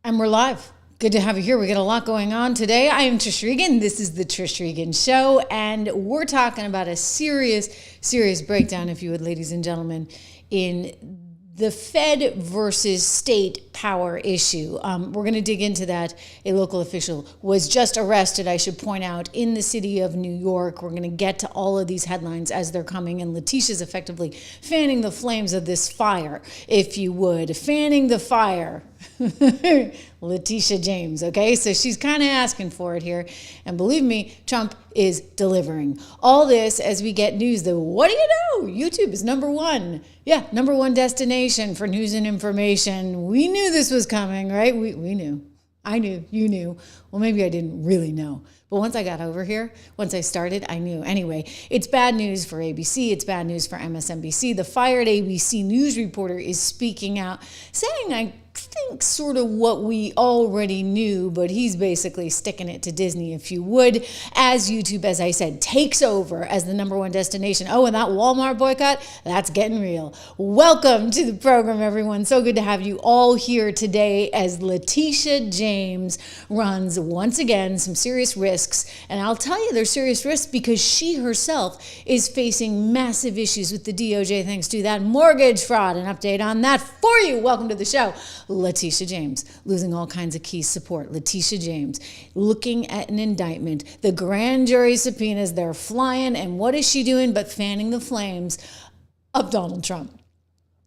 And we're live. Good to have you here. We got a lot going on today. I am Trish Regan. This is the Trish Regan Show, and we're talking about a serious breakdown, if you would, ladies and gentlemen, in the Fed versus state power issue. We're going to dig into that. A local official was just arrested, I should point out, in the city of New York. We're going to get to all of these headlines as they're coming, and Letitia's effectively fanning the flames of this fire, if you would. Fanning the fire. Letitia James, okay? So she's kind of asking for it here. And believe me, Trump is delivering. All this as we get news that, what do you know? YouTube is number one. Yeah, number one destination for news and information. We knew this was coming, right? We knew. I knew. You knew. Well, maybe I didn't really know. But once I got over here, once I started, I knew. Anyway, it's bad news for ABC. It's bad news for MSNBC. The fired ABC news reporter is speaking out, saying, I think sort of what we already knew, but he's basically sticking it to Disney, if you would, as YouTube, as I said, takes over as the number one destination. Oh, and that Walmart boycott, that's getting real. Welcome to the program, everyone. So good to have you all here today as Letitia James runs, once again, some serious risks. And I'll tell you, they're serious risks because she herself is facing massive issues with the DOJ thanks to that mortgage fraud. An update on that for you. Welcome to the show. Letitia James, losing all kinds of key support. Letitia James, looking at an indictment. The grand jury subpoenas, they're flying. And what is she doing but fanning the flames of Donald Trump?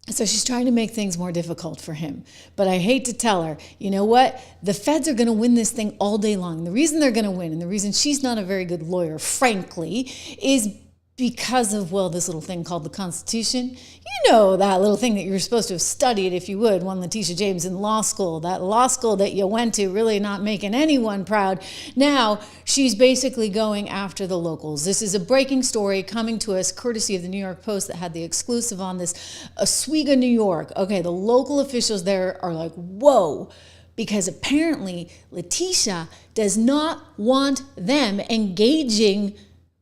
So she's trying to make things more difficult for him. But I hate to tell her, you know what? The feds are going to win this thing all day long. The reason they're going to win, and the reason she's not a very good lawyer, frankly, is because of, well, this little thing called the Constitution. You know, that little thing that you're supposed to have studied, if you would, one Letitia James in law school, that law school that you went to, really not making anyone proud. Now, she's basically going after the locals. This is a breaking story coming to us courtesy of the New York Post that had the exclusive on this. Oswego, New York. Okay, the local officials there are like, whoa, because apparently Letitia does not want them engaging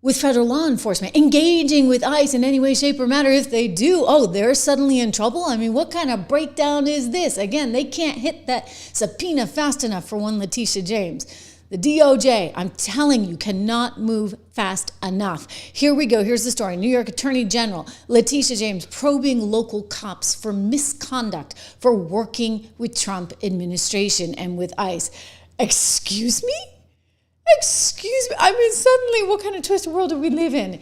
with federal law enforcement, engaging with ICE in any way, shape, or matter. If they do, oh, they're suddenly in trouble? I mean, what kind of breakdown is this? Again, they can't hit that subpoena fast enough for one Letitia James. The DOJ, I'm telling you, cannot move fast enough. Here we go. Here's the story. New York Attorney General Letitia James probing local cops for misconduct for working with Trump administration and with ICE. Excuse me? Excuse me. I mean, suddenly, what kind of twisted world do we live in?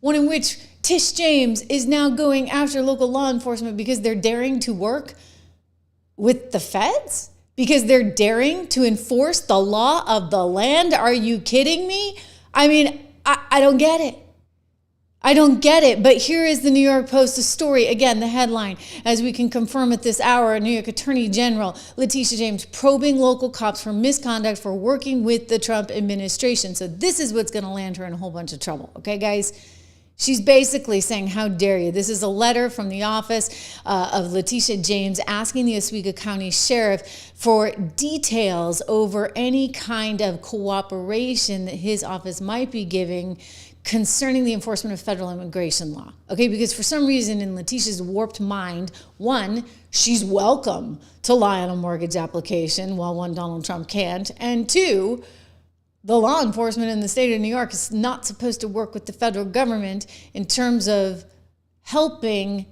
One in which Tish James is now going after local law enforcement because they're daring to work with the feds? Because they're daring to enforce the law of the land? Are you kidding me? I mean, I don't get it. I don't get it, but here is the New York Post story. Again, the headline, as we can confirm at this hour, New York Attorney General Letitia James probing local cops for misconduct for working with the Trump administration. So this is what's going to land her in a whole bunch of trouble. Okay, guys? She's basically saying, how dare you? This is a letter from the office of Letitia James asking the Oswego County Sheriff for details over any kind of cooperation that his office might be giving concerning the enforcement of federal immigration law. Okay, because for some reason in Letitia's warped mind, one, she's welcome to lie on a mortgage application while one Donald Trump can't, and two, the law enforcement in the state of New York is not supposed to work with the federal government in terms of helping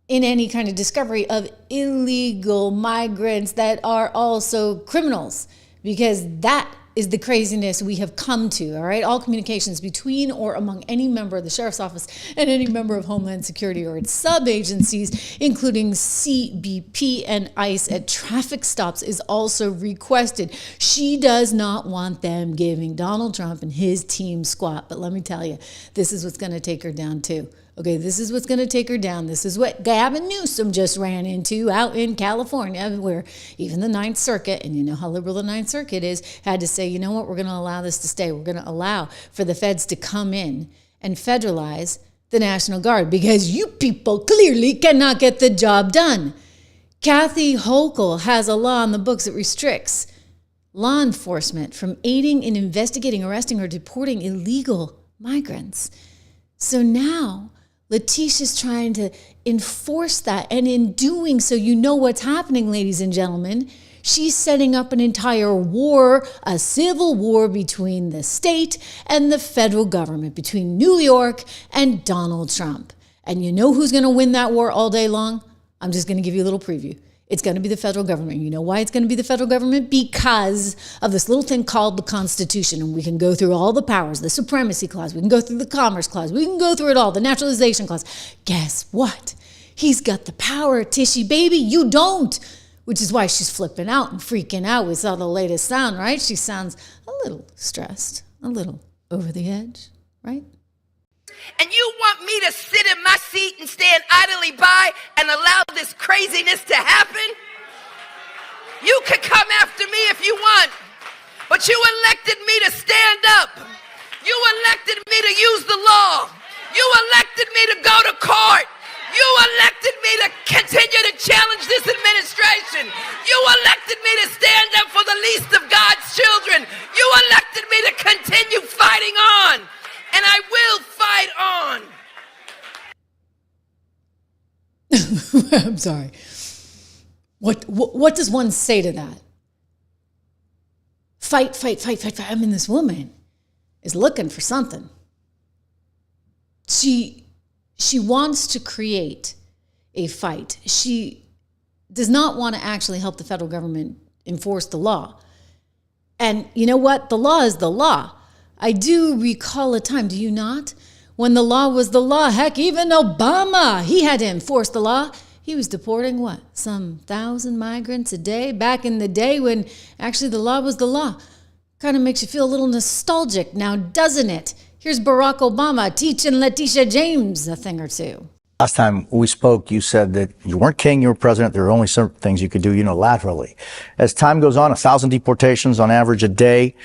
in any kind of discovery of illegal migrants that are also criminals, because that is the craziness we have come to, all right? All communications between or among any member of the Sheriff's Office and any member of Homeland Security or its sub-agencies, including CBP and ICE at traffic stops, is also requested. She does not want them giving Donald Trump and his team squat. But let me tell you, this is what's going to take her down too. Okay, this is what's going to take her down. This is what Gavin Newsom just ran into out in California, where even the Ninth Circuit, and you know how liberal the Ninth Circuit is, had to say, you know what, we're going to allow this to stay. We're going to allow for the feds to come in and federalize the National Guard because you people clearly cannot get the job done. Kathy Hochul has a law in the books that restricts law enforcement from aiding in investigating, arresting, or deporting illegal migrants. So now Letitia's trying to enforce that. And in doing so, you know what's happening, ladies and gentlemen. She's setting up an entire war, a civil war between the state and the federal government, between New York and Donald Trump. And you know who's going to win that war all day long? I'm just going to give you a little preview. It's going to be the federal government. You know why it's going to be the federal government? Because of this little thing called the Constitution. And we can go through all the powers, the Supremacy Clause. We can go through the Commerce Clause. We can go through it all, the Naturalization Clause. Guess what? He's got the power, Tishy baby. You don't. Which is why she's flipping out and freaking out. We saw the latest sound, right? She sounds a little stressed, a little over the edge, right? And you want me to sit in my seat and stand idly by and allow this craziness to happen? You can come after me if you want, but you elected me to stand up. You elected me to use the law. You elected me to go to court. You elected me to continue to challenge this administration. You elected me to stand up for the least of God's children. You elected me to continue fighting on. And I will fight on. I'm sorry. What does one say to that? Fight, fight, fight, fight, fight. I mean, this woman is looking for something. She wants to create a fight. She does not want to actually help the federal government enforce the law. And you know what? The law is the law. I do recall a time, do you not? When the law was the law. Heck, even Obama, he had to enforce the law. He was deporting what? Some 1,000 migrants a day back in the day when actually the law was the law. Kind of makes you feel a little nostalgic now, doesn't it? Here's Barack Obama teaching Letitia James a thing or two. Last time we spoke, you said that you weren't king, you were president. There were only certain things you could do unilaterally. As time goes on, 1,000 deportations on average a day.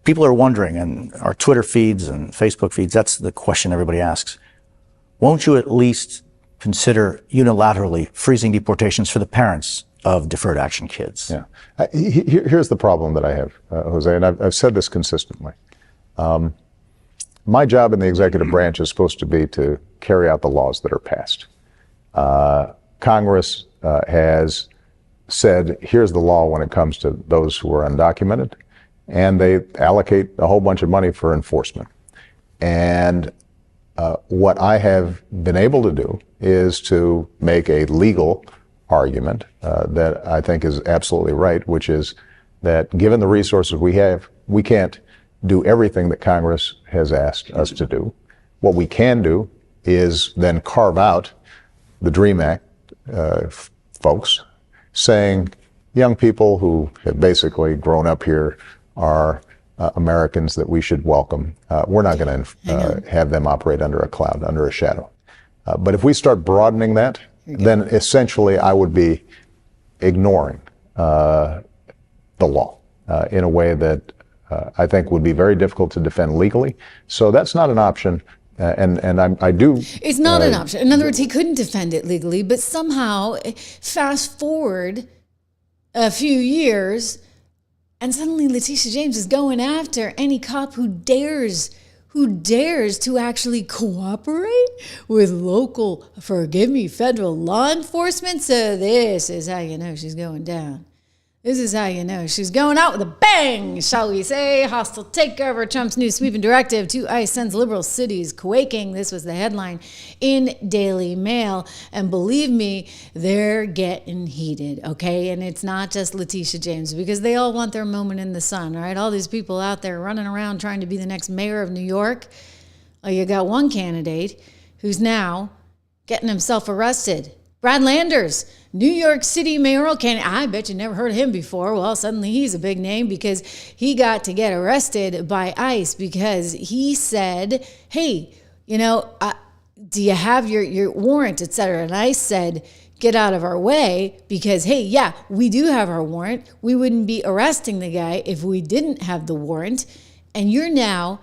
People are wondering, and our Twitter feeds and Facebook feeds, that's the question everybody asks. Won't you at least consider unilaterally freezing deportations for the parents of deferred action kids? Yeah. Here's the problem that I have, Jose, and I've said this consistently. My job in the executive branch is supposed to be to carry out the laws that are passed. Congress has said, here's the law when it comes to those who are undocumented, and they allocate a whole bunch of money for enforcement. And what I have been able to do is to make a legal argument that I think is absolutely right, which is that given the resources we have, we can't do everything that Congress has asked us to do. What we can do is then carve out the DREAM Act folks, saying young people who have basically grown up here are Americans that we should welcome. We're not going to have them operate under a cloud, under a shadow. But if we start broadening that, then essentially I would be ignoring the law in a way that I think would be very difficult to defend legally. So that's not an option. And I do. It's not an option. In other words, he couldn't defend it legally, but somehow fast forward a few years and suddenly Letitia James is going after any cop who dares to actually cooperate with local, forgive me, federal law enforcement. So this is how you know she's going down. This is how you know she's going out with a bang, shall we say. Hostile takeover, Trump's new sweeping directive to ICE sends liberal cities quaking. This was the headline in Daily Mail. And believe me, they're getting heated, okay? And it's not just Letitia James, because they all want their moment in the sun, right? All these people out there running around trying to be the next mayor of New York. Oh, you got one candidate who's now getting himself arrested. Brad Landers, New York City mayoral candidate. I bet you never heard of him before. Well, suddenly he's a big name because he got to get arrested by ICE because he said, hey, you know, do you have your warrant, et cetera? And ICE said, get out of our way because, hey, yeah, we do have our warrant. We wouldn't be arresting the guy if we didn't have the warrant. And you're now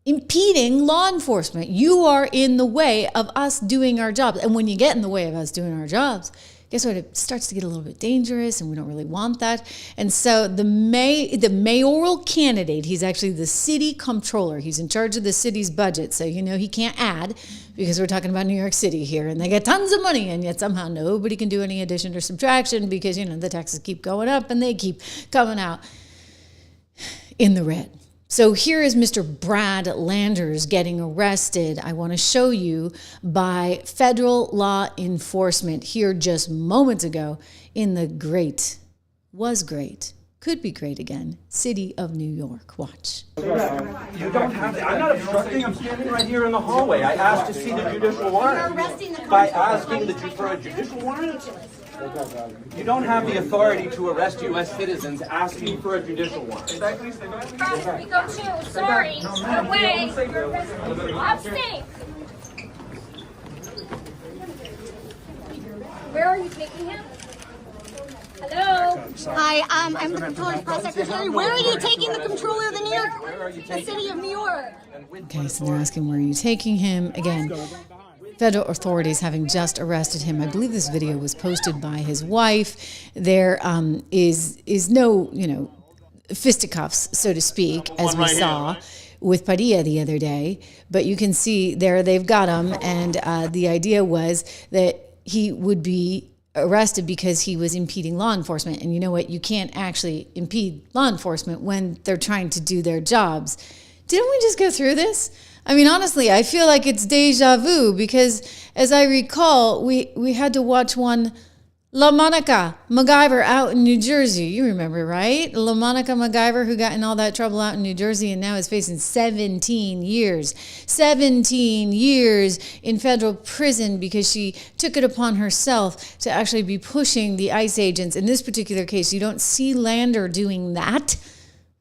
impeding law enforcement. You are in the way of us doing our jobs. And when you get in the way of us doing our jobs, guess what? It starts to get a little bit dangerous, and we don't really want that. And so the mayoral candidate, he's actually the city comptroller. He's in charge of the city's budget. So, he can't add, because we're talking about New York City here, and they get tons of money, and yet somehow nobody can do any addition or subtraction because, the taxes keep going up and they keep coming out in the red. So here is Mr. Brad Landers getting arrested, I want to show you, by federal law enforcement here just moments ago in the could be great again, city of New York. Watch. You don't have to. I'm not obstructing. I'm standing right here in the hallway. I asked to see the judicial warrant. By asking for a judicial warrant? You don't have the authority to arrest U.S. citizens asking for a judicial warrant. We go too. Sorry. No way. Abstain. Where are you taking him? Hello? Hi, I'm the comptroller's press secretary. Where are you taking the comptroller of the New York, the city of New York? Okay, so they're asking where are you taking him. Again, federal authorities having just arrested him. I believe this video was posted by his wife. There is no, fisticuffs, so to speak, as we saw with Padilla the other day. But you can see there they've got him, and the idea was that he would be arrested because he was impeding law enforcement. And you know what? You can't actually impede law enforcement when they're trying to do their jobs. Didn't we just go through this? I mean, honestly, I feel like it's deja vu because, as I recall, we had to watch one Monica MacGyver out in New Jersey. You remember, right? Monica MacGyver, who got in all that trouble out in New Jersey and now is facing 17 years. 17 years in federal prison because she took it upon herself to actually be pushing the ICE agents. In this particular case, you don't see Lander doing that.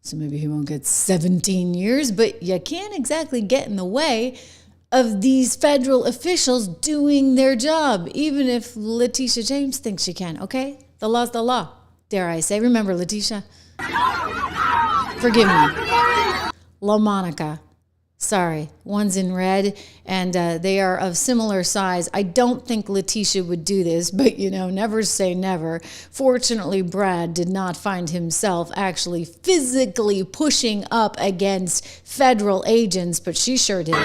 So maybe he won't get 17 years, but you can't exactly get in the way of these federal officials doing their job, even if Letitia James thinks she can, okay? The law's the law, dare I say. Remember, Letitia? Forgive me. La Monica. Sorry, one's in red, and they are of similar size. I don't think Letitia would do this, but never say never. Fortunately, Brad did not find himself actually physically pushing up against federal agents, but she sure did.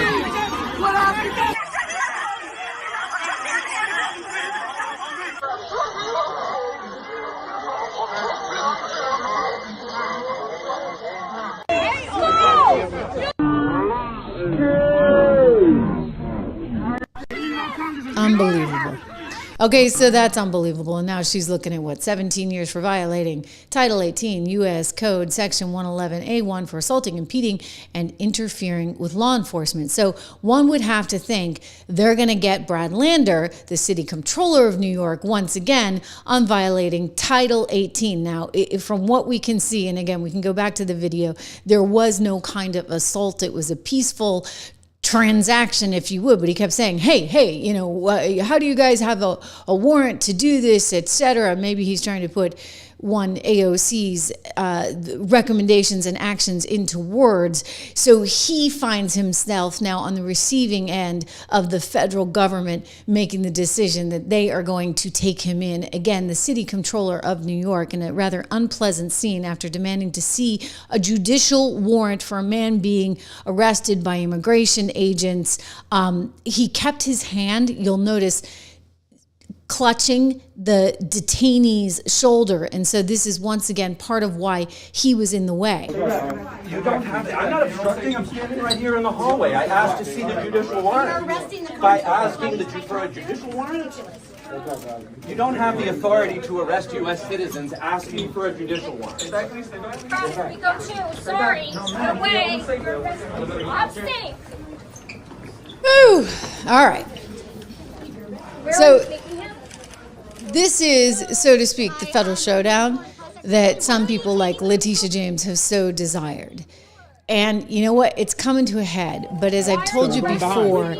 Unbelievable. Okay, so that's unbelievable. And now she's looking at 17 years for violating Title 18 U.S. Code Section 111A1 for assaulting, impeding, and interfering with law enforcement. So one would have to think they're going to get Brad Lander, the city comptroller of New York, once again on violating Title 18. Now, from what we can see, and again, we can go back to the video, there was no kind of assault. It was a peaceful transaction, if you would, but he kept saying, hey, how do you guys have a warrant to do this, etc. Maybe he's trying to put one AOC's recommendations and actions into words. So he finds himself now on the receiving end of the federal government making the decision that they are going to take him in. Again, the city comptroller of New York, in a rather unpleasant scene after demanding to see a judicial warrant for a man being arrested by immigration agents. He kept his hand, you'll notice, clutching the detainee's shoulder. And so this is once again part of why he was in the way. You don't have to. I'm not obstructing. I'm standing right here in the hallway. I asked to see the judicial warrant. By asking for a judicial warrant? You don't have the authority to arrest U.S. citizens asking for a judicial warrant. We go too. Sorry. No way. Abstain. Woo! All right. Where So- are you taking him? This is, so to speak, the Federal Showdown that some people like Letitia James have so desired. And you know what? It's coming to a head. But as I've told you before,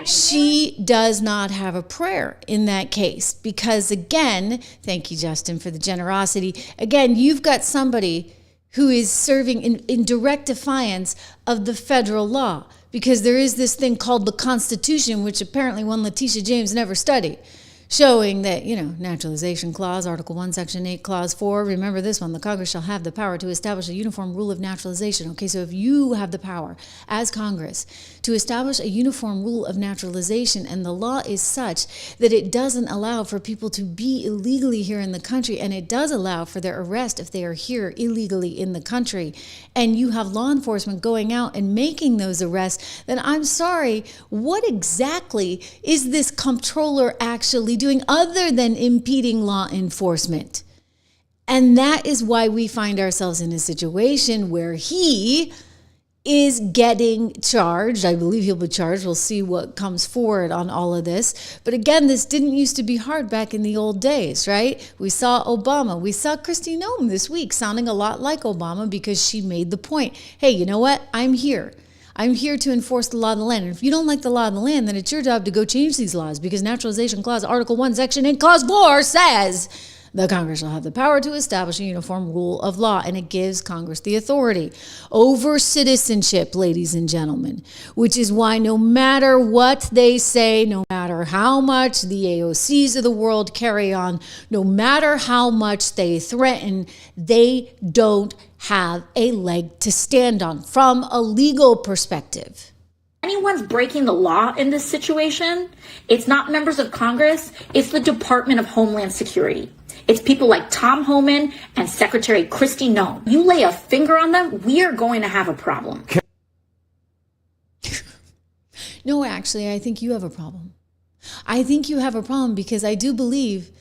she does not have a prayer in that case. Because again, thank you, Justin, for the generosity. Again, you've got somebody who is serving in direct defiance of the federal law. Because there is this thing called the Constitution, which apparently one Letitia James never studied. showing that, naturalization clause, Article 1, Section 8, Clause 4, remember this one, the Congress shall have the power to establish a uniform rule of naturalization. Okay, so if you have the power as Congress to establish a uniform rule of naturalization, and the law is such that it doesn't allow for people to be illegally here in the country, and it does allow for their arrest if they are here illegally in the country, and you have law enforcement going out and making those arrests, then I'm sorry, what exactly is this comptroller actually doing other than impeding law enforcement? And that is why we find ourselves in a situation where he is getting charged. I believe he'll be charged. We'll see what comes forward on all of this. But again, this didn't used to be hard back in the old days, right? We saw Obama. We saw Kristi Noem this week sounding a lot like Obama because she made the point, hey, you know what? I'm here. I'm here to enforce the law of the land. And if you don't like the law of the land, then it's your job to go change these laws, because Naturalization Clause, Article 1, Section 8, Clause 4 says the Congress shall have the power to establish a uniform rule of law, and it gives Congress the authority over citizenship, ladies and gentlemen, which is why no matter what they say, no matter how much the AOCs of the world carry on, no matter how much they threaten, they don't have a leg to stand on from a legal perspective. Anyone's breaking the law in this situation, it's not members of Congress, it's the Department of Homeland Security. It's people like Tom Homan and Secretary Kristi Noem. You lay a finger on them, we are going to have a problem. No, actually, I think you have a problem. I think you have a problem because I do believe,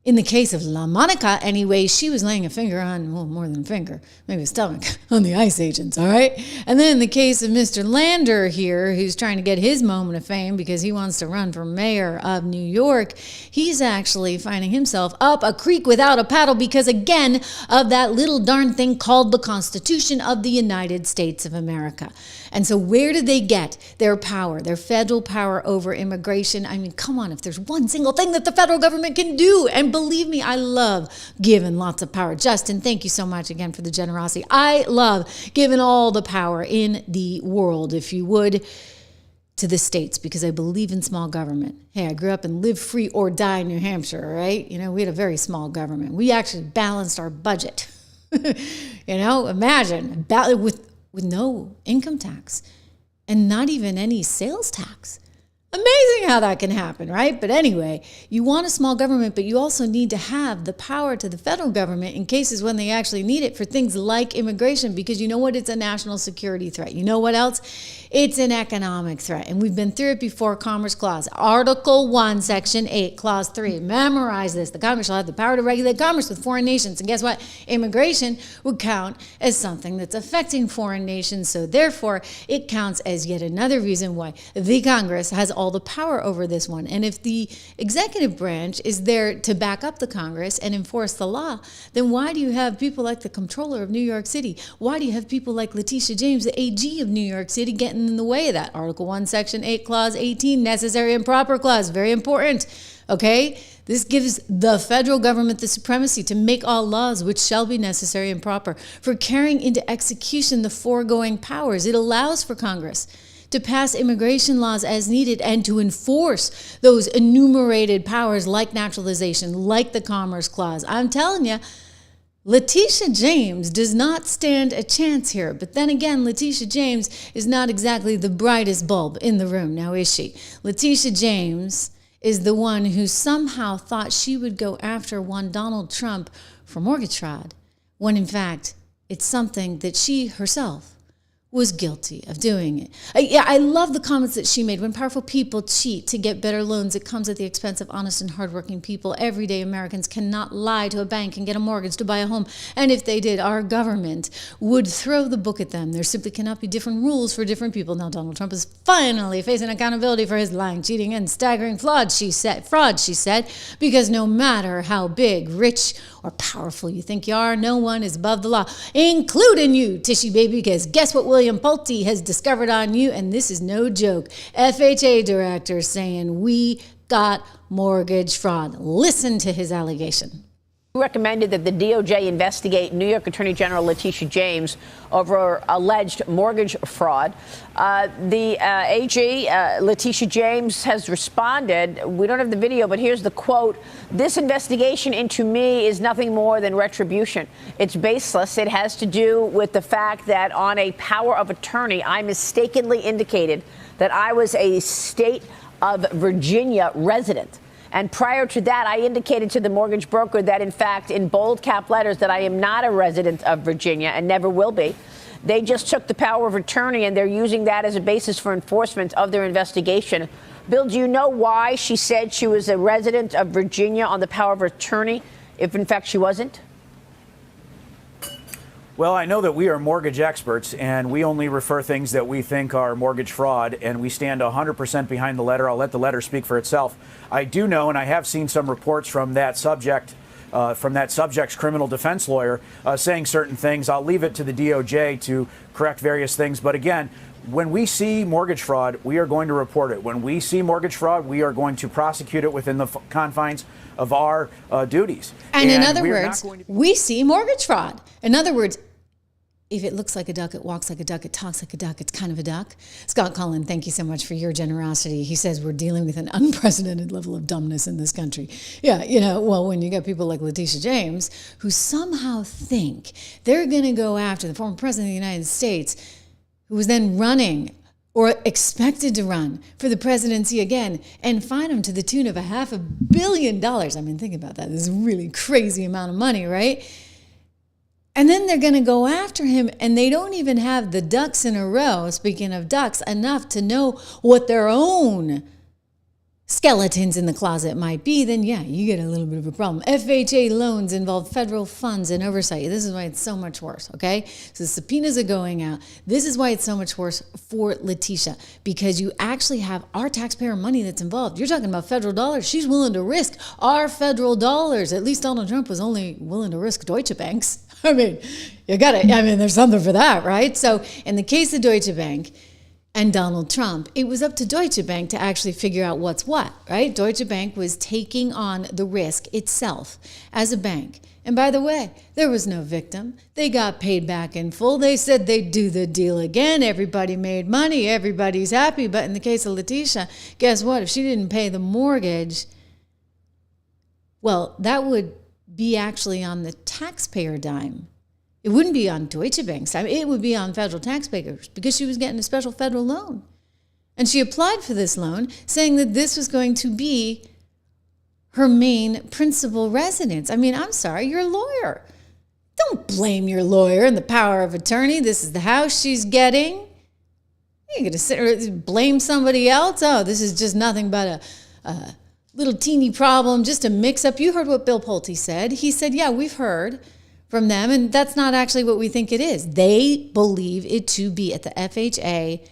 in the case of La Monica, anyway, she was laying a finger on, well, more than a finger, maybe a stomach, on the ICE agents, all right? And then in the case of Mr. Lander here, who's trying to get his moment of fame because he wants to run for mayor of New York, he's actually finding himself up a creek without a paddle because, again, of that little darn thing called the Constitution of the United States of America. And so where did they get their power, their federal power over immigration? I mean, come on, if there's one single thing that the federal government can do, and believe me, I love giving lots of power. Justin, thank you so much again for the generosity. I love giving all the power in the world, if you would, to the states, because I believe in small government. Hey, I grew up in Live Free or Die, New Hampshire, right? We had a very small government. We actually balanced our budget. Imagine, with no income tax and not even any sales tax. Amazing how that can happen, right? But anyway, you want a small government, but you also need to have the power to the federal government in cases when they actually need it for things like immigration, because you know what? It's a national security threat. You know what else? It's an economic threat. And we've been through it before. Commerce Clause, Article 1, Section 8, Clause 3. Memorize this. The Congress shall have the power to regulate commerce with foreign nations. And guess what? Immigration would count as something that's affecting foreign nations. So therefore, it counts as yet another reason why the Congress has all the power over this one. And if the executive branch is there to back up the Congress and enforce the law, then why do you have people like the comptroller of New York City? Why do you have people like Letitia James, the AG of New York City, getting in the way of that? Article 1, Section 8, Clause 18, necessary and proper clause, very important. Okay? This gives the federal government the supremacy to make all laws which shall be necessary and proper for carrying into execution the foregoing powers. It allows for Congress to pass immigration laws as needed and to enforce those enumerated powers like naturalization, like the Commerce Clause. I'm telling you, Letitia James does not stand a chance here. But then again, Letitia James is not exactly the brightest bulb in the room, now is she? Letitia James is the one who somehow thought she would go after one Donald Trump for mortgage fraud, when in fact, it's something that she herself was guilty of doing it. I love the comments that she made. When powerful people cheat to get better loans, it comes at the expense of honest and hardworking people. Everyday Americans cannot lie to a bank and get a mortgage to buy a home. And if they did, our government would throw the book at them. There simply cannot be different rules for different people. Now, Donald Trump is finally facing accountability for his lying, cheating, and staggering fraud, she said, because no matter how big, rich, or powerful you think you are, no one is above the law, including you, Tishy baby, because guess what William Pulte has discovered on you? And this is no joke. FHA director saying we got mortgage fraud. Listen to his allegation. Recommended that the DOJ investigate New York Attorney General Letitia James over alleged mortgage fraud. The AG, Letitia James, has responded. We don't have the video, but here's the quote. "This investigation into me is nothing more than retribution. It's baseless. It has to do with the fact that on a power of attorney, I mistakenly indicated that I was a state of Virginia resident. And prior to that, I indicated to the mortgage broker that, in fact, in bold cap letters, that I am not a resident of Virginia and never will be. They just took the power of attorney and they're using that as a basis for enforcement of their investigation." Bill, do you know why she said she was a resident of Virginia on the power of attorney, if in fact she wasn't? Well, I know that we are mortgage experts, and we only refer things that we think are mortgage fraud, and we stand 100% behind the letter. I'll let the letter speak for itself. I do know, and I have seen some reports from that subject, from that subject's criminal defense lawyer, saying certain things. I'll leave it to the DOJ to correct various things. But again, when we see mortgage fraud, we are going to report it. When we see mortgage fraud, we are going to prosecute it within the confines of our duties. And in other words, we see mortgage fraud. In other words, if it looks like a duck, it walks like a duck, it talks like a duck, it's kind of a duck. Scott Cullen, thank you so much for your generosity. He says we're dealing with an unprecedented level of dumbness in this country. Yeah, well, when you got people like Letitia James who somehow think they're going to go after the former president of the United States, who was then running or expected to run for the presidency again, and fine him to the tune of $500 million. I mean, think about that. This is a really crazy amount of money, right? And then they're going to go after him, and they don't even have the ducks in a row, speaking of ducks, enough to know what their own skeletons in the closet might be. Then, yeah, you get a little bit of a problem. FHA loans involve federal funds and oversight. This is why it's so much worse, okay? So subpoenas are going out. This is why it's so much worse for Letitia, because you actually have our taxpayer money that's involved. You're talking about federal dollars. She's willing to risk our federal dollars. At least Donald Trump was only willing to risk Deutsche Bank's. I mean, you got it. I mean, there's something for that, right? So in the case of Deutsche Bank and Donald Trump, it was up to Deutsche Bank to actually figure out what's what, right? Deutsche Bank was taking on the risk itself as a bank. And by the way, there was no victim. They got paid back in full. They said they'd do the deal again. Everybody made money. Everybody's happy. But in the case of Letitia, guess what? If she didn't pay the mortgage, well, that would be actually on the taxpayer dime. It wouldn't be on Deutsche Bank's dime. It would be on federal taxpayers because she was getting a special federal loan. And she applied for this loan saying that this was going to be her main principal residence. I mean, I'm sorry, you're a lawyer. Don't blame your lawyer and the power of attorney. This is the house she's getting. You're going to sit blame somebody else? Oh, this is just nothing but a little teeny problem, just a mix-up. You heard what Bill Pulte said. He said, yeah, we've heard from them, and that's not actually what we think it is. They believe it to be at the FHA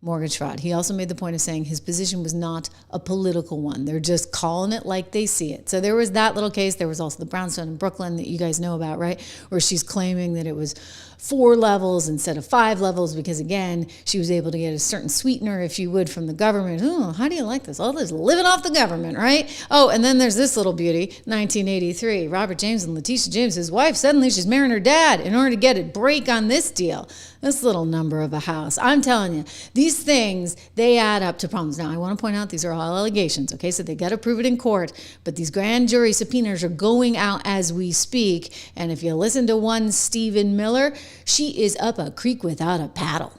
mortgage fraud. He also made the point of saying his position was not a political one. They're just calling it like they see it. So there was that little case. There was also the Brownstone in Brooklyn that you guys know about, right? Where she's claiming that it was 4 levels instead of 5 levels because, again, she was able to get a certain sweetener, if you would, from the government. Oh, how do you like this? All this living off the government, right? Oh, and then there's this little beauty, 1983. Robert James and Letitia James, his wife, suddenly she's marrying her dad in order to get a break on this deal. This little number of a house. I'm telling you, these things, they add up to problems. Now, I want to point out these are all allegations, okay? So they got to prove it in court. But these grand jury subpoenas are going out as we speak. And if you listen to one Stephen Miller, she is up a creek without a paddle.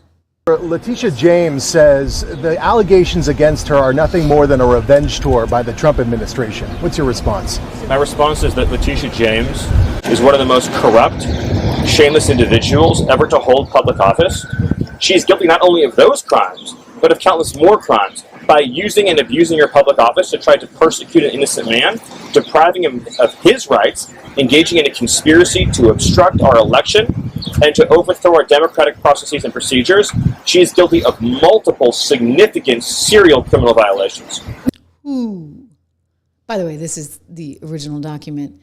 Letitia James says the allegations against her are nothing more than a revenge tour by the Trump administration. What's your response? My response is that Letitia James is one of the most corrupt, shameless individuals ever to hold public office. She is guilty not only of those crimes, but of countless more crimes by using and abusing her public office to try to persecute an innocent man, depriving him of his rights, engaging in a conspiracy to obstruct our election, and to overthrow our democratic processes and procedures. She is guilty of multiple significant serial criminal violations. Ooh. By the way, this is the original document.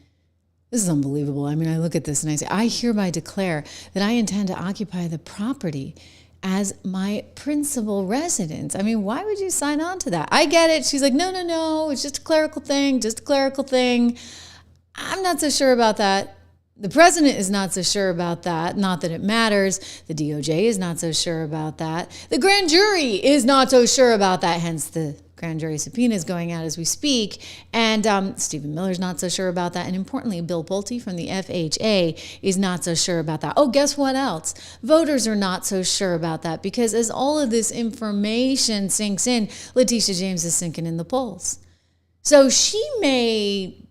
This is unbelievable. I mean, I look at this and I say, I hereby declare that I intend to occupy the property as my principal residence. I mean, why would you sign on to that? I get it. She's like, no, it's just a clerical thing, I'm not so sure about that. The president is not so sure about that. Not that it matters. The DOJ is not so sure about that. The grand jury is not so sure about that. Hence the grand jury subpoena is going out as we speak. And Stephen Miller's not so sure about that. And importantly, Bill Pulte from the FHA is not so sure about that. Oh, guess what else? Voters are not so sure about that because as all of this information sinks in, Letitia James is sinking in the polls. So she may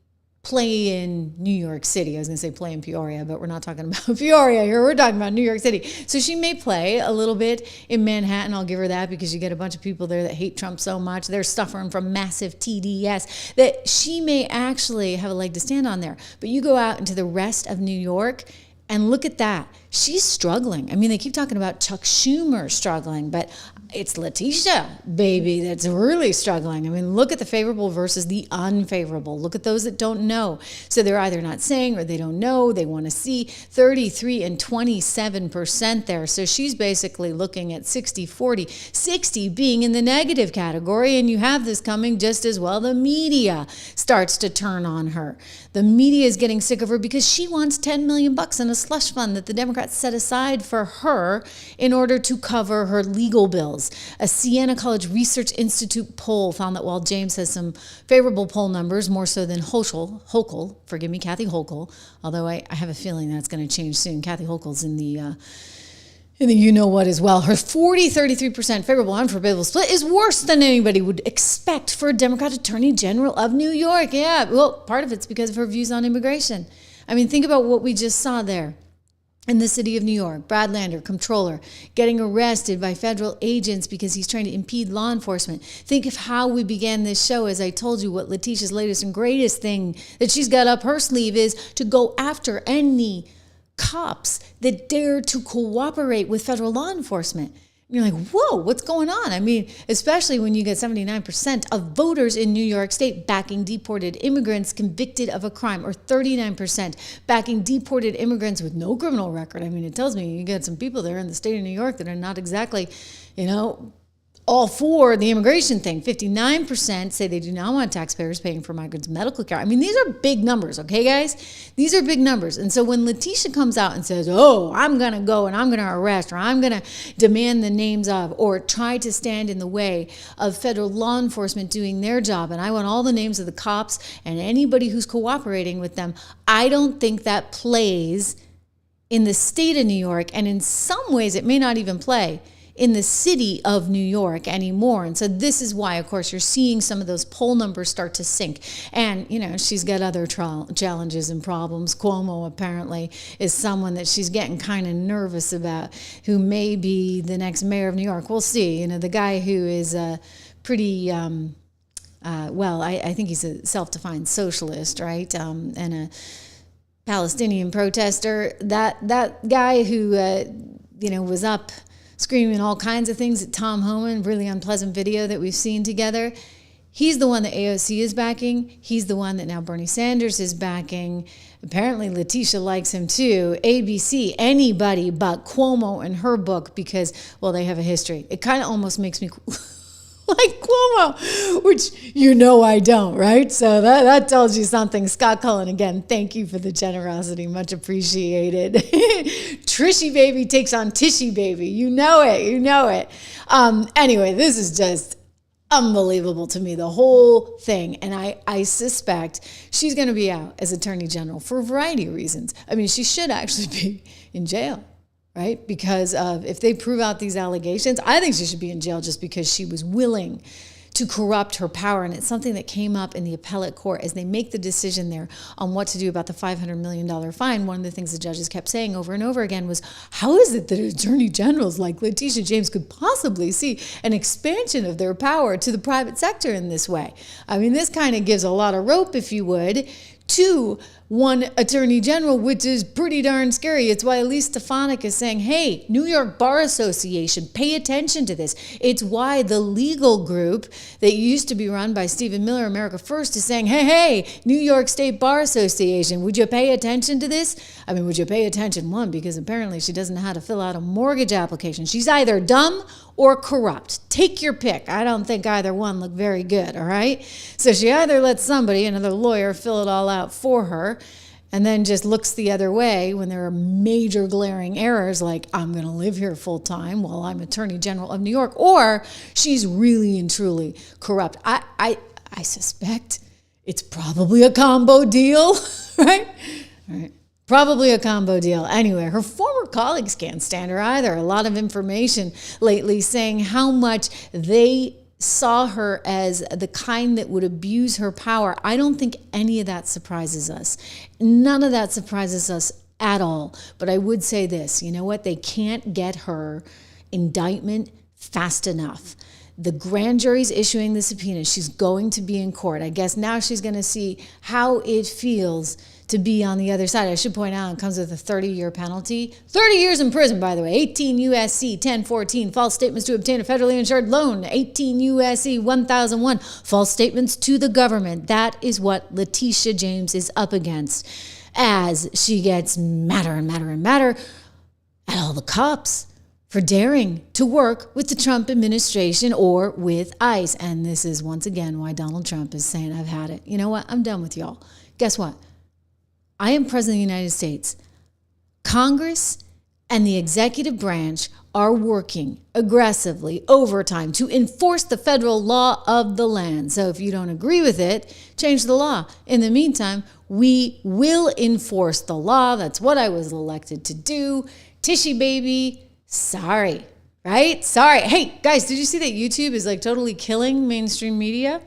play in New York City. I was going to say play in Peoria, but we're not talking about Peoria here. We're talking about New York City. So she may play a little bit in Manhattan. I'll give her that because you get a bunch of people there that hate Trump so much. They're suffering from massive TDS that she may actually have a leg to stand on there. But you go out into the rest of New York and look at that. She's struggling. I mean, they keep talking about Chuck Schumer struggling, but it's Letitia, baby, that's really struggling. I mean, look at the favorable versus the unfavorable. Look at those that don't know. So they're either not saying or they don't know. They want to see 33 and 27% there. So she's basically looking at 60-40, 60 being in the negative category. And you have this coming just as well. The media starts to turn on her. The media is getting sick of her because she wants $10 million in a slush fund that the Democrats set aside for her in order to cover her legal bills. A Siena College Research Institute poll found that while James has some favorable poll numbers, more so than Kathy Hochul, although I have a feeling that's going to change soon. Kathy Hochul's in the you-know-what as well. Her 33% favorable unfavorable split is worse than anybody would expect for a Democrat Attorney General of New York. Yeah, well, part of it's because of her views on immigration. I mean, think about what we just saw there. In the city of New York, Brad Lander, comptroller, getting arrested by federal agents because he's trying to impede law enforcement. Think of how we began this show. As I told you, what Letitia's latest and greatest thing that she's got up her sleeve is to go after any cops that dare to cooperate with federal law enforcement. You're like, whoa, what's going on? I mean, especially when you get 79% of voters in New York State backing deported immigrants convicted of a crime, or 39% backing deported immigrants with no criminal record. I mean, it tells me you got some people there in the state of New York that are not exactly, all for the immigration thing. 59% say they do not want taxpayers paying for migrants' medical care. I mean, these are big numbers, okay, guys? These are big numbers. And so when Letitia comes out and says, oh, I'm going to go and I'm going to arrest, or I'm going to demand the names of, or try to stand in the way of federal law enforcement doing their job, and I want all the names of the cops and anybody who's cooperating with them, I don't think that plays in the state of New York. And in some ways, it may not even play in the city of New York anymore. And so this is why, of course, you're seeing some of those poll numbers start to sink. And, she's got other challenges and problems. Cuomo apparently is someone that she's getting kind of nervous about, who may be the next mayor of New York. We'll see. The guy who is pretty, I think he's a self-defined socialist, right? And a Palestinian protester. That guy who, was up screaming all kinds of things at Tom Homan, really unpleasant video that we've seen together. He's the one that AOC is backing. He's the one that now Bernie Sanders is backing. Apparently Letitia likes him too. ABC, anybody but Cuomo in her book because, they have a history. It kind of almost makes me like Cuomo, which I don't, right? So that tells you something. Scott Cullen, again, thank you for the generosity. Much appreciated. Trishy baby takes on Tishy baby. You know it. Anyway, this is just unbelievable to me, the whole thing. And I suspect she's going to be out as Attorney General for a variety of reasons. I mean, she should actually be in jail. Right? Because if they prove out these allegations, I think she should be in jail just because she was willing to corrupt her power. And it's something that came up in the appellate court as they make the decision there on what to do about the $500 million fine. One of the things the judges kept saying over and over again was, how is it that attorney generals like Letitia James could possibly see an expansion of their power to the private sector in this way? I mean, this kind of gives a lot of rope, if you would, to one attorney general, which is pretty darn scary. It's why Elise Stefanik is saying, hey, New York Bar Association, pay attention to this. It's why the legal group that used to be run by Stephen Miller, America First, is saying, hey, New York State Bar Association, would you pay attention to this? I mean, would you pay attention? One, because apparently she doesn't know how to fill out a mortgage application. She's either dumb or corrupt. Take your pick. I don't think either one look very good, all right? So she either lets somebody, another lawyer, fill it all out for her, and then just looks the other way when there are major glaring errors like, I'm going to live here full time while I'm Attorney General of New York, or she's really and truly corrupt. I suspect it's probably a combo deal, right? All right. Probably a combo deal. Anyway, her former colleagues can't stand her either. A lot of information lately saying how much they saw her as the kind that would abuse her power. I don't think any of that surprises us. None of that surprises us at all. But I would say this, you know what? They can't get her indictment fast enough. The grand jury's issuing the subpoena. She's going to be in court. I guess now she's going to see how it feels to be on the other side. I should point out it comes with a 30-year penalty. 30 years in prison, by the way. 18 U.S.C. 1014, false statements to obtain a federally insured loan. 18 U.S.C. 1001, false statements to the government. That is what Letitia James is up against as she gets madder and madder and madder at all the cops for daring to work with the Trump administration or with ICE. And this is once again why Donald Trump is saying, I've had it. You know what? I'm done with y'all. Guess what? I am President of the United States. Congress and the executive branch are working aggressively overtime to enforce the federal law of the land. So if you don't agree with it, change the law. In the meantime, we will enforce the law. That's what I was elected to do. Tishy baby, sorry, right? Sorry. Hey, guys, did you see that YouTube is like totally killing mainstream media?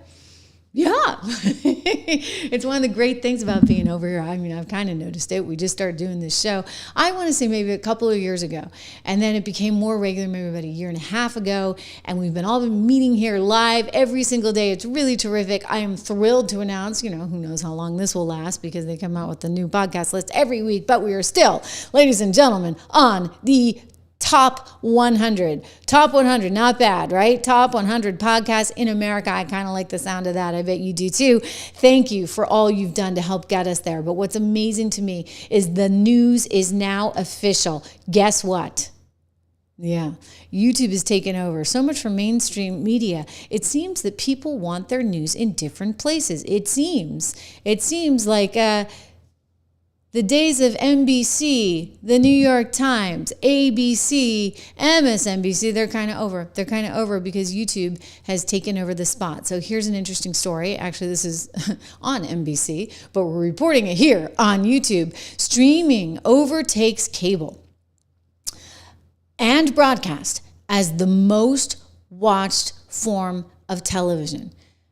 Yeah. It's one of the great things about being over here. I mean, I've kind of noticed it. We just started doing this show, I want to say maybe a couple of years ago. And then it became more regular, maybe about a year and a half ago. And we've been all been meeting here live every single day. It's really terrific. I am thrilled to announce, who knows how long this will last because they come out with the new podcast list every week. But we are still, ladies and gentlemen, on the Top 100. Top 100, not bad, right? Top 100 podcasts in America. I kind of like the sound of that. I bet you do too. Thank you for all you've done to help get us there. But what's amazing to me is the news is now official. Guess what? Yeah, YouTube has taken over so much from mainstream media. It seems that people want their news in different places. It seems like the days of NBC, the New York Times, ABC, MSNBC, they're kind of over. They're kind of over because YouTube has taken over the spot. So here's an interesting story. Actually, this is on NBC, but we're reporting it here on YouTube. Streaming overtakes cable and broadcast as the most watched form of television.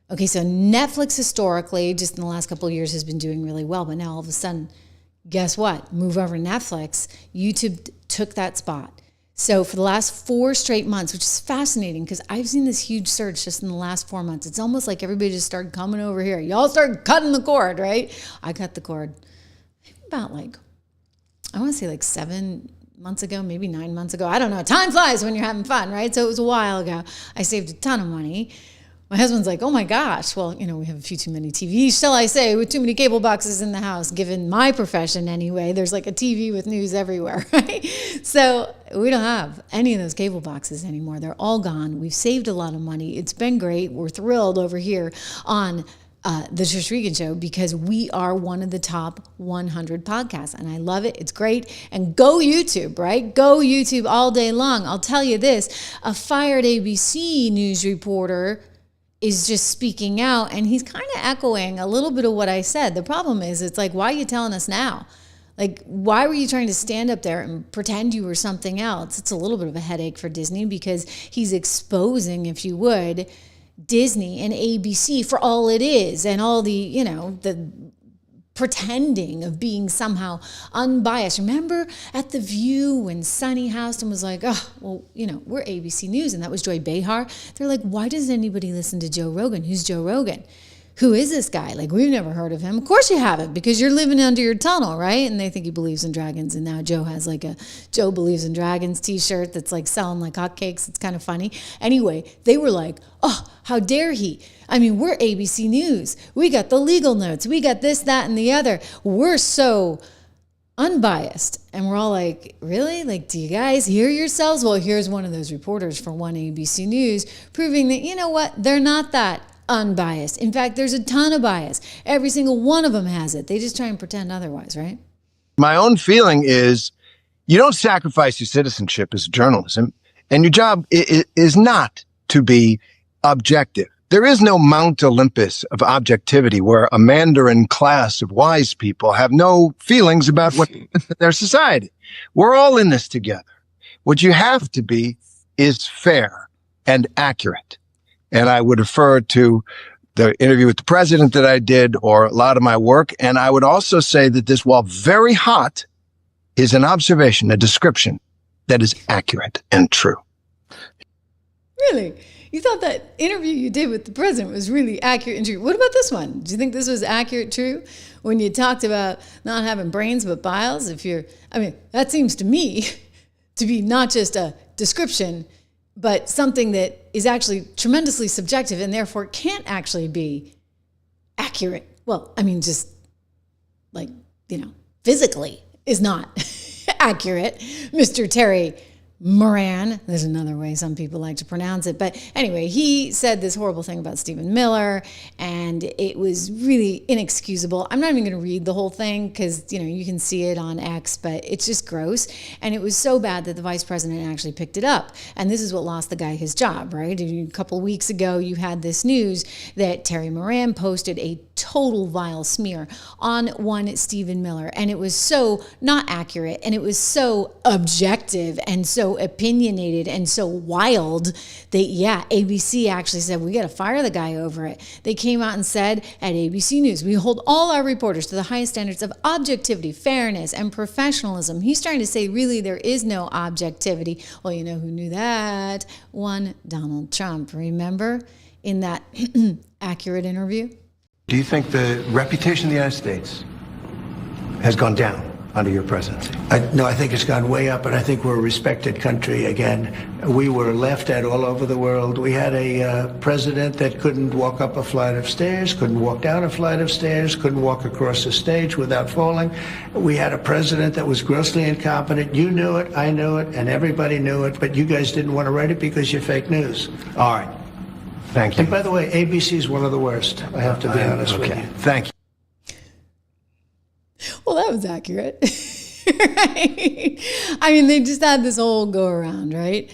Okay, so Netflix historically, just in the last couple of years, has been doing really well, but now all of a sudden, guess what? Move over to Netflix. YouTube took that spot. So for the last 4 straight months, which is fascinating because I've seen this huge surge just in the last 4 months. It's almost like everybody just started coming over here. Y'all started cutting the cord, right? I cut the cord about I want to say 7 months ago, maybe 9 months ago. I don't know. Time flies when you're having fun, right? So it was a while ago. I saved a ton of money. My husband's like, oh my gosh, well, we have a few too many TVs, shall I say, with too many cable boxes in the house, given my profession anyway. There's like a TV with news everywhere, right? So we don't have any of those cable boxes anymore. They're all gone. We've saved a lot of money. It's been great. We're thrilled over here on the Trish Regan Show because we are one of the top 100 podcasts, and I love it. It's great. And go YouTube, right? Go YouTube all day long. I'll tell you this, a fired ABC news reporter is just speaking out, and he's kind of echoing a little bit of what I said. The problem is, it's like, why are you telling us now? Like, why were you trying to stand up there and pretend you were something else? It's a little bit of a headache for Disney because he's exposing, if you would, Disney and ABC for all it is and all the, the pretending of being somehow unbiased. Remember at The View when Sunny Houston was like, oh, well, we're ABC News, and that was Joy Behar. They're like, why does anybody listen to Joe Rogan? Who's Joe Rogan? Who is this guy? Like, we've never heard of him. Of course you haven't, because you're living under your tunnel, right? And they think he believes in dragons, and now Joe has like a Joe Believes in Dragons t-shirt that's like selling like hotcakes. It's kind of funny. Anyway, they were like, oh, how dare he? I mean, we're ABC News. We got the legal notes. We got this, that, and the other. We're so unbiased. And we're all like, really? Like, do you guys hear yourselves? Well, here's one of those reporters for one ABC News proving that, you know what? They're not that unbiased. In fact, there's a ton of bias. Every single one of them has it. They just try and pretend otherwise, right? My own feeling is you don't sacrifice your citizenship as journalism, and your job is not to be objective. There is no Mount Olympus of objectivity where a Mandarin class of wise people have no feelings about what their society. We're all in this together. What you have to be is fair and accurate. And I would refer to the interview with the president that I did, or a lot of my work. And I would also say that this, while very hot, is an observation, a description that is accurate and true. Really? You thought that interview you did with the president was really accurate and true. What about this one? Do you think this was accurate, true? When you talked about not having brains but biles? That seems to me to be not just a description, but something that is actually tremendously subjective and therefore can't actually be accurate. Well, just physically is not accurate. Mr. Terry Moran, there's another way some people like to pronounce it. But anyway, he said this horrible thing about Stephen Miller, and it was really inexcusable. I'm not even going to read the whole thing because, you can see it on X, but it's just gross. And it was so bad that the vice president actually picked it up. And this is what lost the guy his job, right? A couple of weeks ago, you had this news that Terry Moran posted a total vile smear on one Stephen Miller. And it was so not accurate, and it was so objective and so opinionated and so wild that, ABC actually said, we got to fire the guy over it. They came out and said at ABC News, we hold all our reporters to the highest standards of objectivity, fairness, and professionalism. He's trying to say, really, there is no objectivity. Well, you know who knew that? One Donald Trump, remember? In that accurate interview. Do you think the reputation of the United States has gone down under your presidency? No, I think it's gone way up, and I think we're a respected country again. We were laughed at all over the world. We had a president that couldn't walk up a flight of stairs, couldn't walk down a flight of stairs, couldn't walk across a stage without falling. We had a president that was grossly incompetent. You knew it, I knew it, and everybody knew it, but you guys didn't want to write it because you're fake news. All right. Thank you. And by the way, ABC is one of the worst, I have to be honest with you. Thank you. Well, that was accurate. Right? They just had this whole go around, right?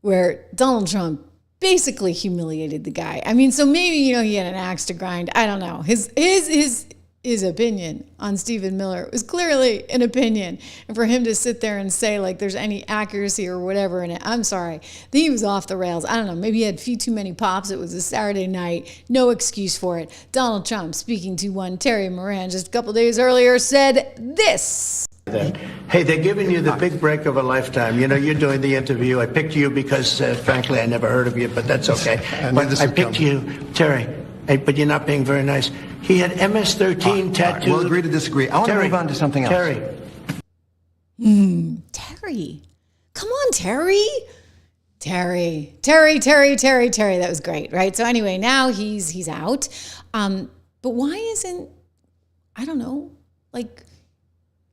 Where Donald Trump basically humiliated the guy. So maybe, he had an axe to grind. I don't know. His opinion on Stephen Miller was clearly an opinion. And for him to sit there and say, there's any accuracy or whatever in it, I'm sorry. He was off the rails. I don't know. Maybe he had a few too many pops. It was a Saturday night. No excuse for it. Donald Trump, speaking to one Terry Moran just a couple days earlier, said this. Hey, they're giving you the big break of a lifetime. You're doing the interview. I picked you because, frankly, I never heard of you, but that's okay. I picked you, Terry. Hey, but you're not being very nice. He had MS-13 tattooed. Right, we'll agree to disagree. I want to move on to something else. Terry. Terry. Come on, Terry. Terry. That was great, right? So anyway, now he's out. But why isn't,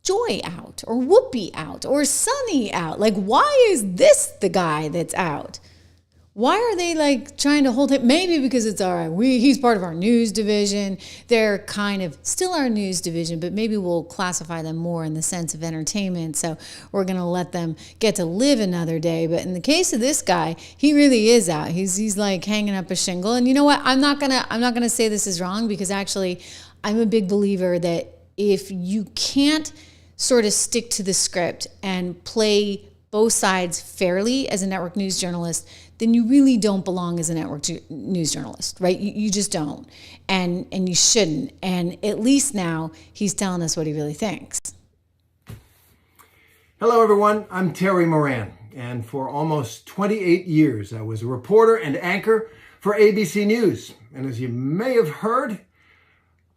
Joy out or Whoopi out or Sunny out? Why is this the guy that's out? Why are they trying to hold him? Maybe because it's all right. He's part of our news division. They're kind of still our news division, but maybe we'll classify them more in the sense of entertainment. So we're going to let them get to live another day. But in the case of this guy, he really is out. He's hanging up a shingle. And you know what? I'm not gonna say this is wrong, because actually I'm a big believer that if you can't sort of stick to the script and play both sides fairly as a network news journalist, then you really don't belong as a network news journalist, right? You just don't. And you shouldn't. And at least now he's telling us what he really thinks. Hello, everyone. I'm Terry Moran. And for almost 28 years, I was a reporter and anchor for ABC News. And as you may have heard,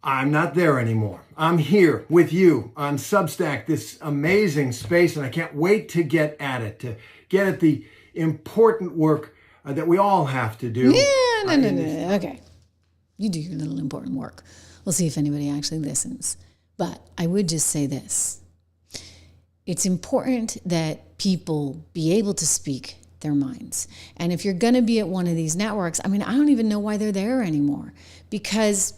I'm not there anymore. I'm here with you on Substack, this amazing space, and I can't wait to get at it, to get at the important work that we all have to do. Yeah, no. Okay. You do your little important work. We'll see if anybody actually listens. But I would just say this. It's important that people be able to speak their minds. And if you're going to be at one of these networks, I mean, I don't even know why they're there anymore, because,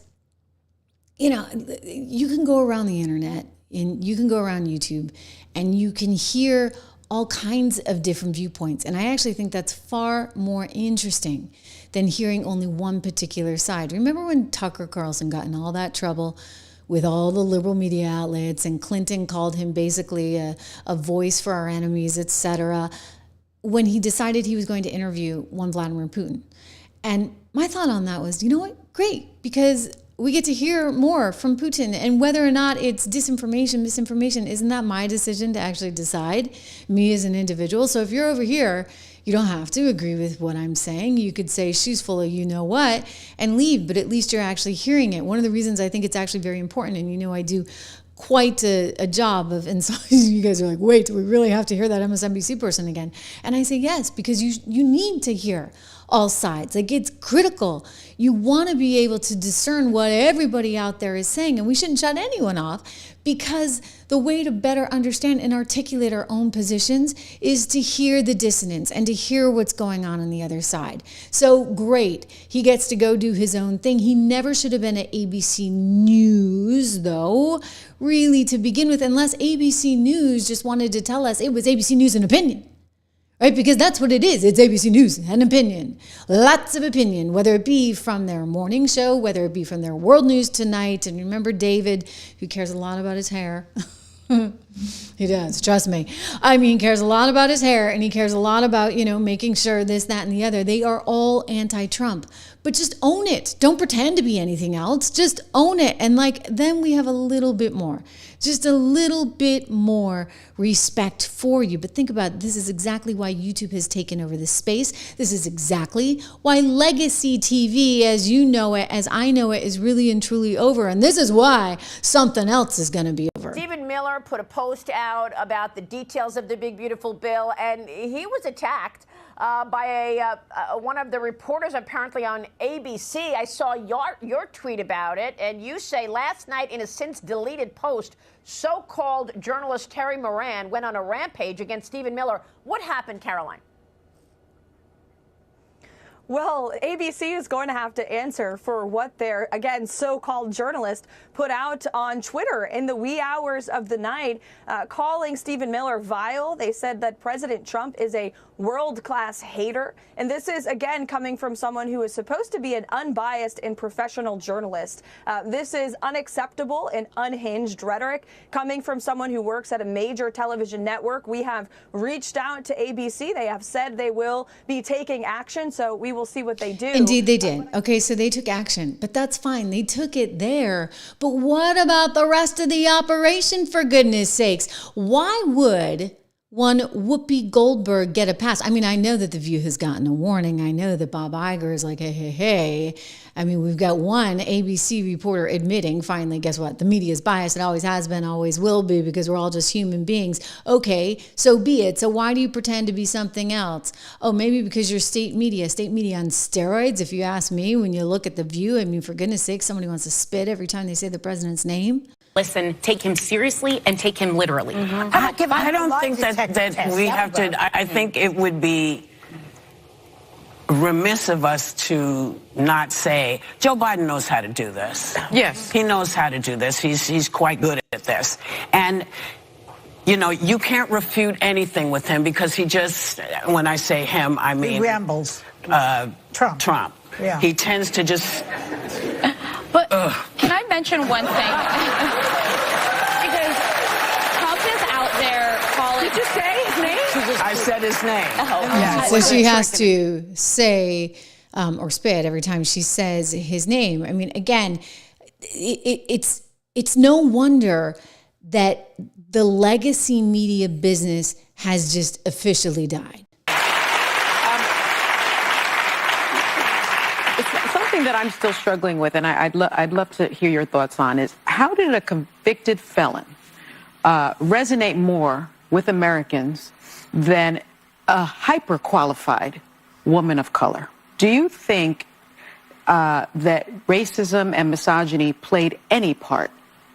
you know, you can go around the internet and you can go around YouTube and you can hear all kinds of different viewpoints. And I actually think that's far more interesting than hearing only one particular side. Remember when Tucker Carlson got in all that trouble with all the liberal media outlets, and Clinton called him basically a voice for our enemies, etc., when he decided he was going to interview one Vladimir Putin? And my thought on that was, you know what? Great, because we get to hear more from Putin, and whether or not it's disinformation, misinformation, isn't that my decision to actually decide, me as an individual? So if you're over here, you don't have to agree with what I'm saying. You could say she's full of you know what and leave, but at least you're actually hearing it. One of the reasons I think it's actually very important, and you know I do quite a job of, and so you guys are like, wait, do we really have to hear that MSNBC person again? And I say yes, because you need to hear all sides. Like, it's critical. You want to be able to discern what everybody out there is saying, and we shouldn't shut anyone off, because the way to better understand and articulate our own positions is to hear the dissonance and to hear what's going on the other side. So great, he gets to go do his own thing. He never should have been at ABC News, though, really, to begin with, unless ABC News just wanted to tell us it was ABC News and opinion. Right? Because that's what it is. It's ABC News and opinion. Lots of opinion, whether it be from their morning show, whether it be from their World News Tonight. And remember David, who cares a lot about his hair. He does, trust me. I mean, cares a lot about his hair, and he cares a lot about, you know, making sure this, that, and the other. They are all anti-Trump. But just own it. Don't pretend to be anything else. Just own it. And like, then we have a little bit more. Just a little bit more respect for you. But think about it. This is exactly why YouTube has taken over this space. This is exactly why legacy TV, as you know it, as I know it, is really and truly over. And this is why something else is going to be over. Stephen Miller put a post out about the details of the big, beautiful bill, and he was attacked by one of the reporters apparently on ABC. I saw your tweet about it, and you say last night in a since deleted post, so-called journalist Terry Moran went on a rampage against Stephen Miller. What happened, Caroline? Well, ABC is going to have to answer for what their, again, so-called journalist put out on Twitter in the wee hours of the night, calling Stephen Miller vile. They said that President Trump is a world-class hater. And this is, again, coming from someone who is supposed to be an unbiased and professional journalist. This is unacceptable and unhinged rhetoric coming from someone who works at a major television network. We have reached out to ABC. They have said they will be taking action, so we will see what they do. Indeed, they did. Okay, so they took action, but that's fine. They took it there. But what about the rest of the operation, for goodness sakes? Why would one Whoopi Goldberg get a pass? I mean, I know that The View has gotten a warning. I know that Bob Iger is like, hey. I mean, we've got one ABC reporter admitting, finally, guess what? The media is biased. It always has been, always will be, because we're all just human beings. Okay, so be it. So why do you pretend to be something else? Oh, maybe because you're state media on steroids, if you ask me. When you look at The View, I mean, for goodness sake, somebody wants to spit every time they say the president's name. Listen, take him seriously and take him literally. Mm-hmm. I don't think that we have to. I think it would be remiss of us to not say Joe Biden knows how to do this. Yes, he knows how to do this. He's quite good at this. And you know, you can't refute anything with him, because he just, when I say him, I mean, he rambles. Trump. Yeah. He tends to just. But can I mention one thing? Because Trump is out there calling. Did you say his name? I said his name. Oh, yeah. So she has to say or spit every time she says his name. I mean, again, it's no wonder that the legacy media business has just officially died. Something that I'm still struggling with, and I'd love to hear your thoughts on, is how did a convicted felon resonate more with Americans than a hyper-qualified woman of color? Do you think that racism and misogyny played any part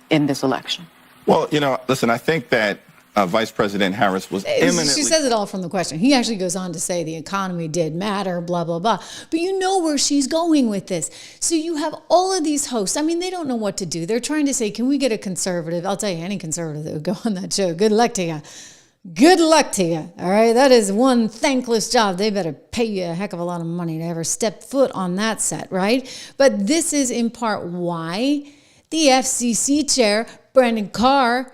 in this election? Well, you know, listen, I think that Vice President Harris was imminently... She says it all from the question. He actually goes on to say the economy did matter, blah, blah, blah. But you know where she's going with this. So you have all of these hosts. I mean, they don't know what to do. They're trying to say, can we get a conservative? I'll tell you, any conservative that would go on that show, good luck to you. Good luck to you. All right. That is one thankless job. They better pay you a heck of a lot of money to ever step foot on that set, right? But this is in part why the FCC chair, Brandon Carr,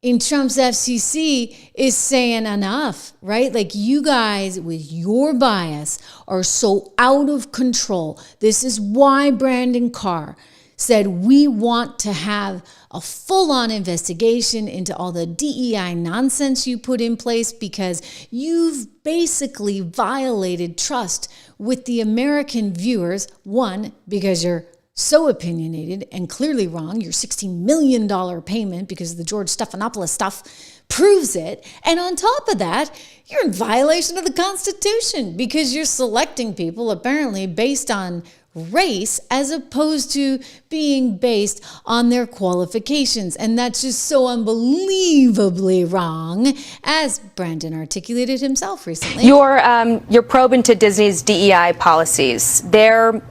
in Trump's FCC is saying enough, right? Like, you guys with your bias are so out of control. This is why Brandon Carr said we want to have a full-on investigation into all the DEI nonsense you put in place, because you've basically violated trust with the American viewers. One, because you're so opinionated and clearly wrong. Your $16 million payment because of the George Stephanopoulos stuff proves it. And on top of that, you're in violation of the Constitution because you're selecting people apparently based on race as opposed to being based on their qualifications. And that's just so unbelievably wrong, as Brandon articulated himself recently. Your probe into Disney's DEI policies. Their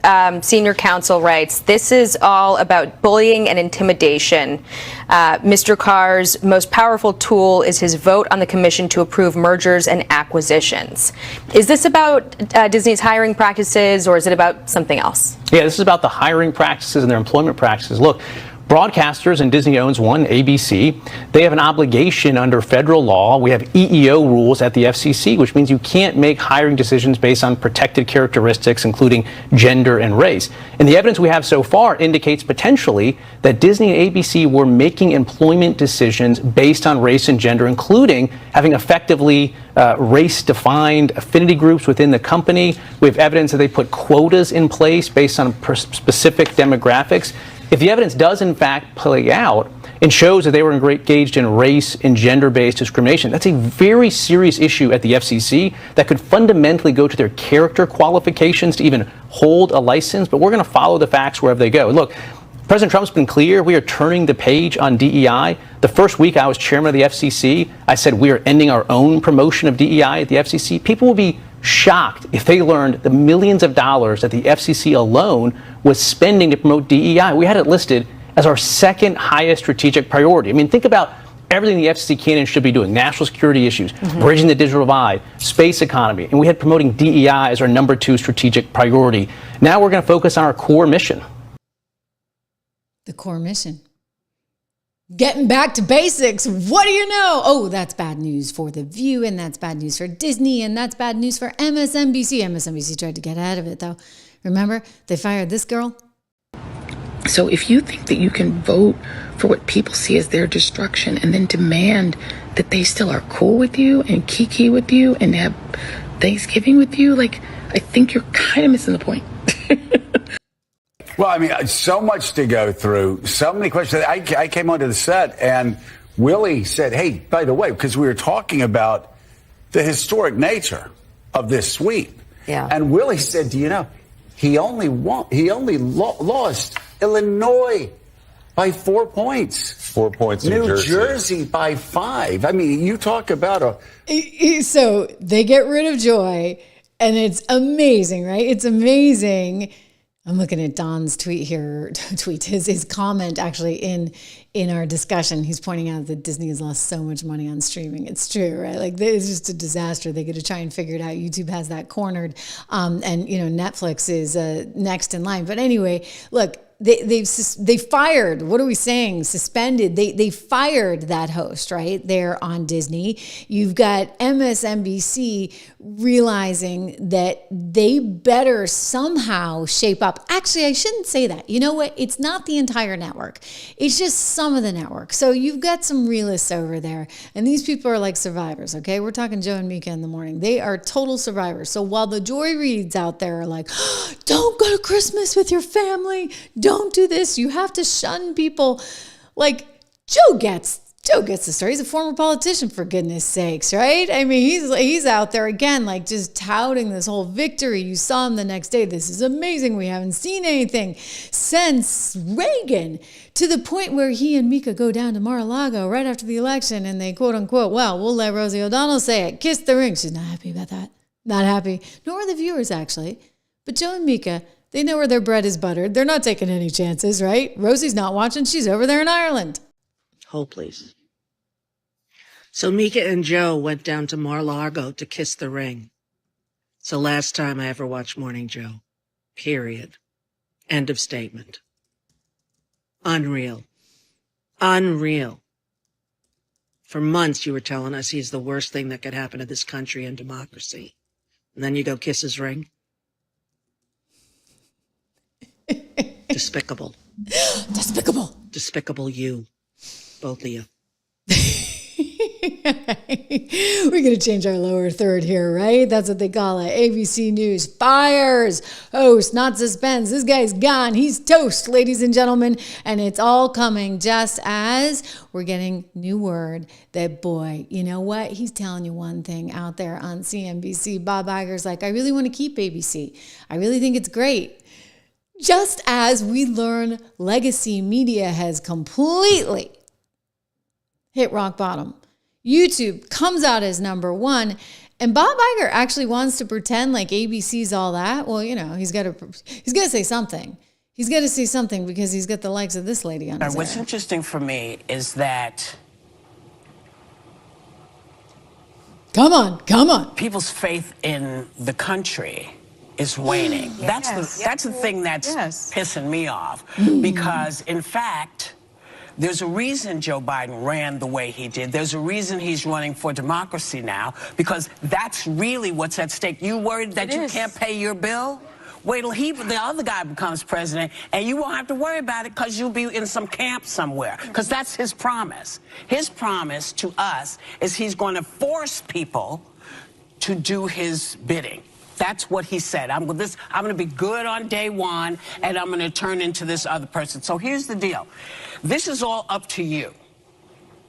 senior counsel writes, this is all about bullying and intimidation. Mr. Carr's most powerful tool is his vote on the commission to approve mergers and acquisitions. Is this about Disney's hiring practices, or is it about something else? Yeah, this is about the hiring practices and their employment practices. Look, broadcasters, and Disney owns one, ABC, they have an obligation under federal law. We have EEO rules at the FCC, which means you can't make hiring decisions based on protected characteristics, including gender and race. And the evidence we have so far indicates potentially that Disney and ABC were making employment decisions based on race and gender, including having effectively race-defined affinity groups within the company. We have evidence that they put quotas in place based on specific demographics. If the evidence does, in fact, play out and shows that they were engaged in race and gender-based discrimination, that's a very serious issue at the FCC that could fundamentally go to their character qualifications to even hold a license. But we're going to follow the facts wherever they go. Look, President Trump's been clear. We are turning the page on DEI. The first week I was chairman of the FCC, I said we are ending our own promotion of DEI at the FCC. People will be shocked if they learned the millions of dollars that the FCC alone was spending to promote DEI. We had it listed as our second highest strategic priority. I mean, think about everything the FCC can and should be doing: national security issues, bridging the digital divide, space economy, and we had promoting DEI as our number 2 strategic priority. Now we're going to focus on our core mission. The core mission. Getting back to basics. What do you know? Oh, that's bad news for The View, and that's bad news for Disney, and that's bad news for MSNBC. MSNBC tried to get out of it, though. Remember, they fired this girl. So if you think that you can vote for what people see as their destruction and then demand that they still are cool with you and kiki with you and have Thanksgiving with you, like, I think you're kind of missing the point. Well, I mean, so much to go through, so many questions. I came onto the set and Willie said, hey, by the way, because we were talking about the historic nature of this sweep. Yeah. And Willie said, do you know, he only lost Illinois by 4 points. 4 points in New Jersey by 5. I mean, you talk about So they get rid of Joy, and it's amazing, right? It's amazing. I'm looking at Don's tweet here, his comment actually in our discussion. He's pointing out that Disney has lost so much money on streaming. It's true, right? Like, it's just a disaster. They got to try and figure it out. YouTube has that cornered. And, you know, Netflix is next in line. But anyway, look, they fired, what are we saying? Suspended. They fired that host, right? There on Disney. You've got MSNBC realizing that they better somehow shape up. Actually, I shouldn't say that. You know what? It's not the entire network. It's just some of the network. So you've got some realists over there. And these people are like survivors, okay? We're talking Joe and Mika in the morning. They are total survivors. So while the Joy Reids out there are like, don't go to Christmas with your family. Don't do this. You have to shun people. Like, Joe gets Joe gets the story. He's a former politician, for goodness sakes, right? I mean, he's out there again, like just touting this whole victory. You saw him the next day. This is amazing. We haven't seen anything since Reagan, to the point where he and Mika go down to Mar-a-Lago right after the election, and they quote unquote, well, we'll let Rosie O'Donnell say it, kiss the ring. She's not happy about that. Not happy. Nor are the viewers, actually. But Joe and Mika, they know where their bread is buttered. They're not taking any chances, right? Rosie's not watching. She's over there in Ireland. Hold, please. So Mika and Joe went down to Mar-a-Lago to kiss the ring. It's the last time I ever watched Morning Joe. Period. End of statement. Unreal. Unreal. For months you were telling us he's the worst thing that could happen to this country and democracy. And then you go kiss his ring? Despicable. Despicable. Despicable you. Both of you. We're going to change our lower third here, right? That's what they call it. ABC News fires host, not suspends. This guy's gone. He's toast, ladies and gentlemen. And it's all coming just as we're getting new word that, boy, you know what? He's telling you one thing out there on CNBC. Bob Iger's like, I really want to keep ABC. I really think it's great. Just as we learn legacy media has completely hit rock bottom. YouTube comes out as number one, and Bob Iger actually wants to pretend like ABC's all that. Well, you know, he's got to say something. He's got to say something because he's got the likes of this lady on his What's interesting for me is that Come on. people's faith in the country is waning. That's the thing that's pissing me off. Because, in fact, there's a reason Joe Biden ran the way he did. There's a reason he's running for democracy now, because that's really what's at stake. You worried that you can't pay your bill? Wait till the other guy becomes president, and you won't have to worry about it because you'll be in some camp somewhere, because that's his promise. His promise to us is he's going to force people to do his bidding. That's what he said. I'm going to be good on day one, and I'm going to turn into this other person. So here's the deal. This is all up to you.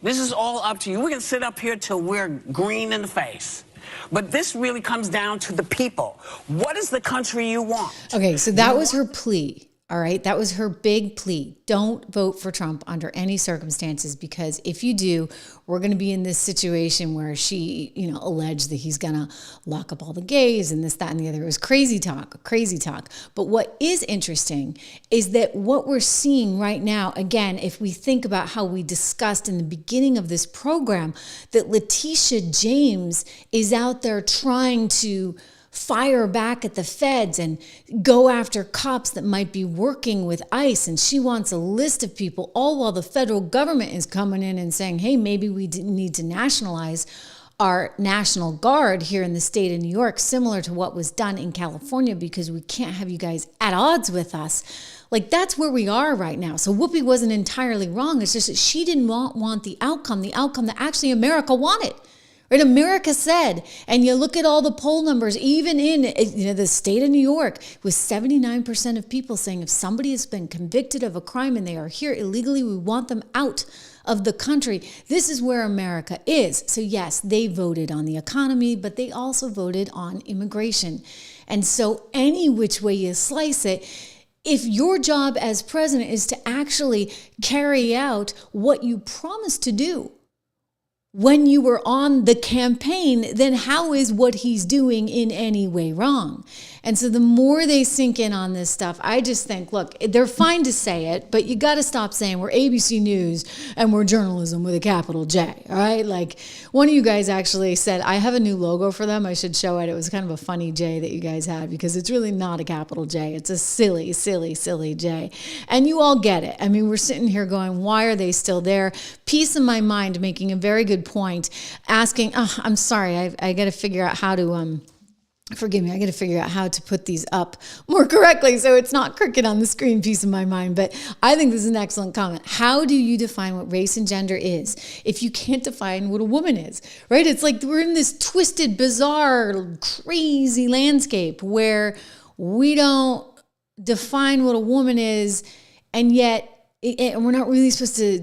This is all up to you. We can sit up here till we're green in the face. But this really comes down to the people. What is the country you want? Okay, so that was her plea. All right, that was her big plea. Don't vote for Trump under any circumstances, because if you do, we're going to be in this situation where she, alleged that he's going to lock up all the gays and this, that, and the other. It was crazy talk. But what is interesting is that what we're seeing right now, again, if we think about how we discussed in the beginning of this program, that Letitia James is out there trying to fire back at the feds and go after cops that might be working with ICE. And she wants a list of people, all while the federal government is coming in and saying, hey, maybe we need to nationalize our National Guard here in the state of New York, similar to what was done in California, because we can't have you guys at odds with us. Like, that's where we are right now. So Whoopi wasn't entirely wrong. It's just that she didn't want the outcome that actually America wanted. Right? America said, and you look at all the poll numbers, even in the state of New York, with 79% of people saying if somebody has been convicted of a crime and they are here illegally, we want them out of the country. This is where America is. So yes, they voted on the economy, but they also voted on immigration. And so any which way you slice it, if your job as president is to actually carry out what you promised to do when you were on the campaign, then how is what he's doing in any way wrong? And so the more they sink in on this stuff, I just think, look, they're fine to say it, but you got to stop saying we're ABC News and we're journalism with a capital J, all right? Like, one of you guys actually said, I have a new logo for them. I should show it. It was kind of a funny J that you guys had, because it's really not a capital J. It's a silly, silly, silly J. And you all get it. I mean, we're sitting here going, why are they still there? Peace in my mind, making a very good point, asking, I'm sorry, I got to figure out how to, forgive me, I got to figure out how to put these up more correctly so it's not crooked on the screen, peace of my mind. But I think this is an excellent comment. How do you define what race and gender is if you can't define what a woman is, right? It's like we're in this twisted, bizarre, crazy landscape where we don't define what a woman is, and yet and we're not really supposed to,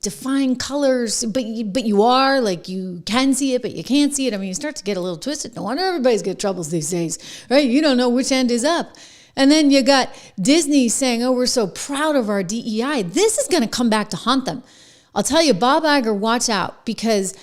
define colors, but you are, like, you can see it, but you can't see it. I mean, you start to get a little twisted. No wonder everybody's got troubles these days, right? You don't know which end is up. And then you got Disney saying, oh, we're so proud of our DEI. This is going to come back to haunt them. I'll tell you, Bob Iger, watch out, because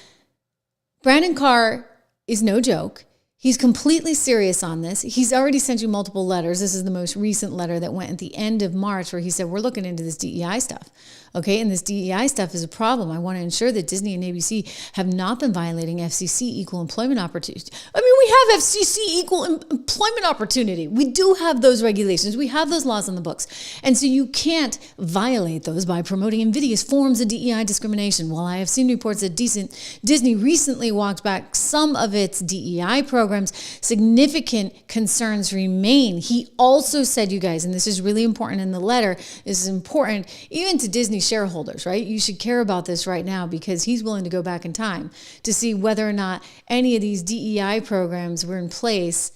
Brandon Carr is no joke. He's completely serious on this. He's already sent you multiple letters. This is the most recent letter that went at the end of March, where he said, we're looking into this DEI stuff. Okay, and this DEI stuff is a problem. I want to ensure that Disney and ABC have not been violating FCC equal employment opportunity. I mean, we have FCC equal employment opportunity. We do have those regulations. We have those laws on the books. And so you can't violate those by promoting invidious forms of DEI discrimination. While I have seen reports that Disney recently walked back some of its DEI programs, significant concerns remain. He also said, you guys, and this is really important in the letter, this is important even to Disney shareholders, right? You should care about this right now, because he's willing to go back in time to see whether or not any of these DEI programs were in place.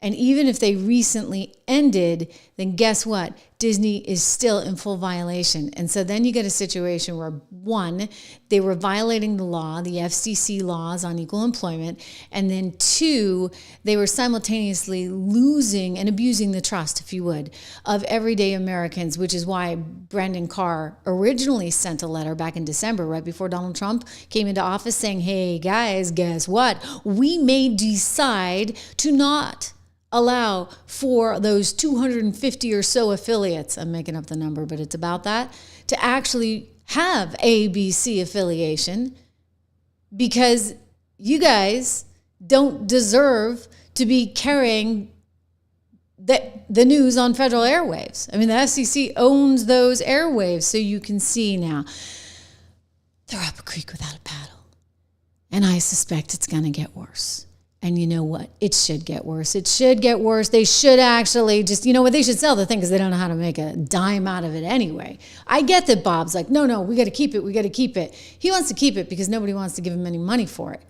And even if they recently ended, then guess what? Disney is still in full violation. And so then you get a situation where, one, they were violating the law, the FCC laws on equal employment, and then two, they were simultaneously losing and abusing the trust, if you would, of everyday Americans, which is why Brandon Carr originally sent a letter back in December, right before Donald Trump came into office, saying, hey, guys, guess what? We may decide to not allow for those 250 or so affiliates, I'm making up the number, but it's about that, to actually have ABC affiliation, because you guys don't deserve to be carrying the news on federal airwaves. I mean, the FCC owns those airwaves, so you can see now they're up a creek without a paddle. And I suspect it's going to get worse. And you know what? It should get worse. It should get worse. They should actually just, you know what? They should sell the thing, because they don't know how to make a dime out of it anyway. I get that Bob's like, no, we got to keep it. We got to keep it. He wants to keep it because nobody wants to give him any money for it,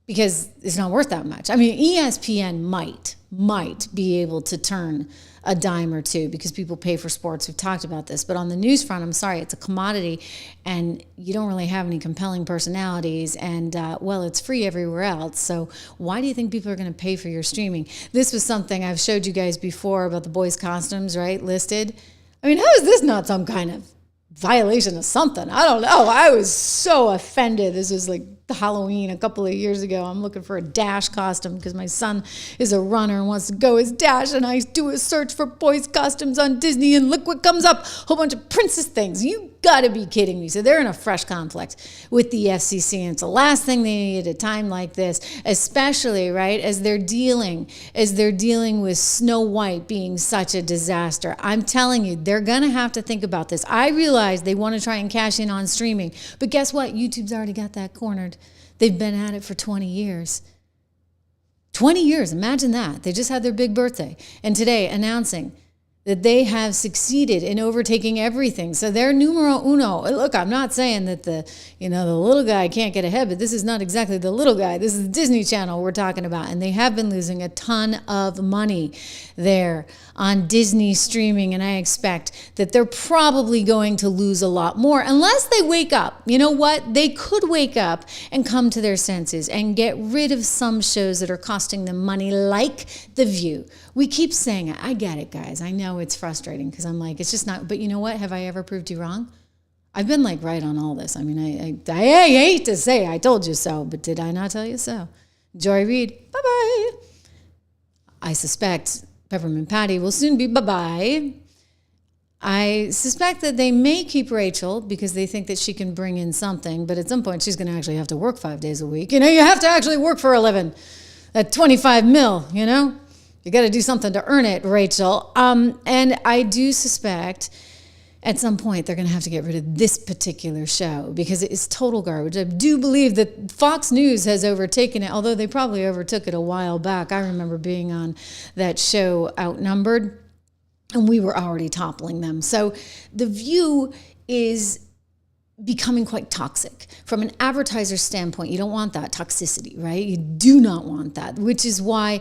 because it's not worth that much. I mean, ESPN might be able to turn a dime or two because people pay for sports. We've talked about this. But on the news front, I'm sorry, it's a commodity, and you don't really have any compelling personalities. And, well, it's free everywhere else. So why do you think people are going to pay for your streaming? This was something I've showed you guys before about the boys' costumes, right, listed. I mean, how is this not some kind of violation of something? I don't know. I was so offended. This was like Halloween a couple of years ago. I'm looking for a Dash costume because my son is a runner and wants to go as Dash, and I do a search for boys costumes on Disney, and look what comes up, a whole bunch of princess things. You gotta be kidding me. So they're in a fresh conflict with the FCC, and it's the last thing they need at a time like this, especially, right, as they're dealing with Snow White being such a disaster. I'm telling you, they're gonna have to think about this. I realize they want to try and cash in on streaming, but guess what? YouTube's already got that cornered. They've been at it for 20 years. 20 years, imagine that. They just had their big birthday. And today announcing that they have succeeded in overtaking everything. So they're numero uno. Look, I'm not saying that the little guy can't get ahead, but this is not exactly the little guy. This is the Disney Channel we're talking about. And they have been losing a ton of money there on Disney streaming. And I expect that they're probably going to lose a lot more unless they wake up. You know what? They could wake up and come to their senses and get rid of some shows that are costing them money, like The View. We keep saying it. I get it, guys. I know it's frustrating because I'm like, it's just not. But you know what? Have I ever proved you wrong? I've been like right on all this. I mean, I hate to say I told you so, but did I not tell you so? Joy Reid, bye-bye. I suspect Peppermint Patty will soon be bye-bye. I suspect that they may keep Rachel because they think that she can bring in something, but at some point she's going to actually have to work 5 days a week. You know, you have to actually work for a living at 25 mil, you know? You got to do something to earn it, Rachel. And I do suspect at some point they're going to have to get rid of this particular show because it is total garbage. I do believe that Fox News has overtaken it, although they probably overtook it a while back. I remember being on that show Outnumbered, and we were already toppling them. So The View is becoming quite toxic. From an advertiser standpoint, you don't want that toxicity, right? You do not want that, which is why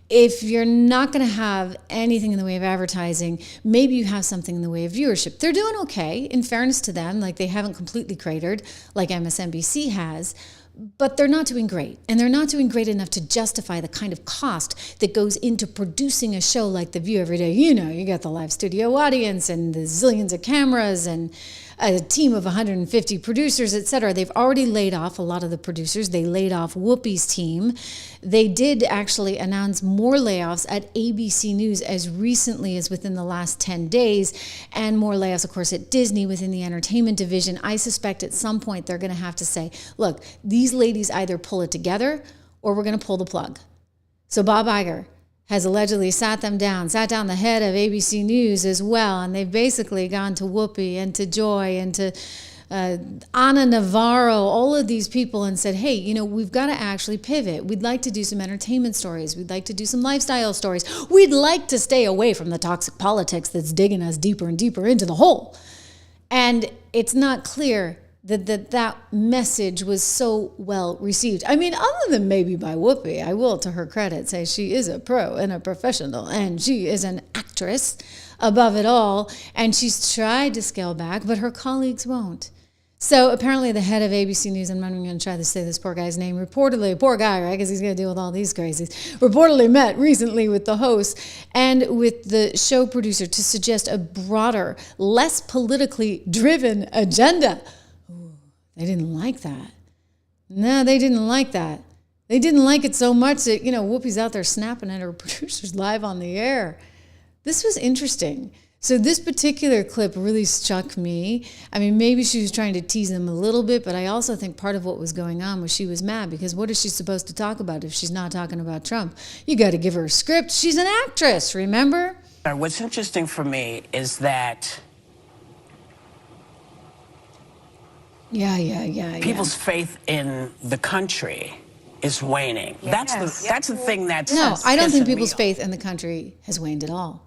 if you're not going to have anything in the way of advertising, maybe you have something in the way of viewership. They're doing okay, in fairness to them. Like, they haven't completely cratered like MSNBC has, but they're not doing great. And they're not doing great enough to justify the kind of cost that goes into producing a show like The View every day. You know, you got the live studio audience and the zillions of cameras and a team of 150 producers, etc. They've already laid off a lot of the producers. They laid off Whoopi's team. They did actually announce more layoffs at ABC News as recently as within the last 10 days, and more layoffs, of course, at Disney within the entertainment division. I suspect at some point they're going to have to say, look, these ladies either pull it together or we're going to pull the plug. So Bob Iger has allegedly sat down the head of ABC News as well, and they've basically gone to Whoopi and to Joy and to Ana Navarro, all of these people, and said, hey, you know, we've got to actually pivot. We'd like to do some entertainment stories. We'd like to do some lifestyle stories. We'd like to stay away from the toxic politics that's digging us deeper and deeper into the hole. And it's not clear that message was so well received. I mean, other than maybe by Whoopi, I will, to her credit, say she is a pro and a professional, and she is an actress above it all, and she's tried to scale back, but her colleagues won't. So apparently the head of ABC News, I'm not even going to try to say this poor guy's name, reportedly, poor guy, right, because he's going to deal with all these crazies, reportedly met recently with the host and with the show producer to suggest a broader, less politically driven agenda. They didn't like that. No, they didn't like that. They didn't like it so much that, you know, Whoopi's out there snapping at her producers live on the air. This was interesting. So this particular clip really struck me. I mean, maybe she was trying to tease them a little bit, but I also think part of what was going on was she was mad because what is she supposed to talk about if she's not talking about Trump? You got to give her a script. She's an actress, remember? What's interesting for me is that people's faith in the country is waning. Yes. That's the thing that's No, I don't think pissing me people's off. faith in the country has waned at all.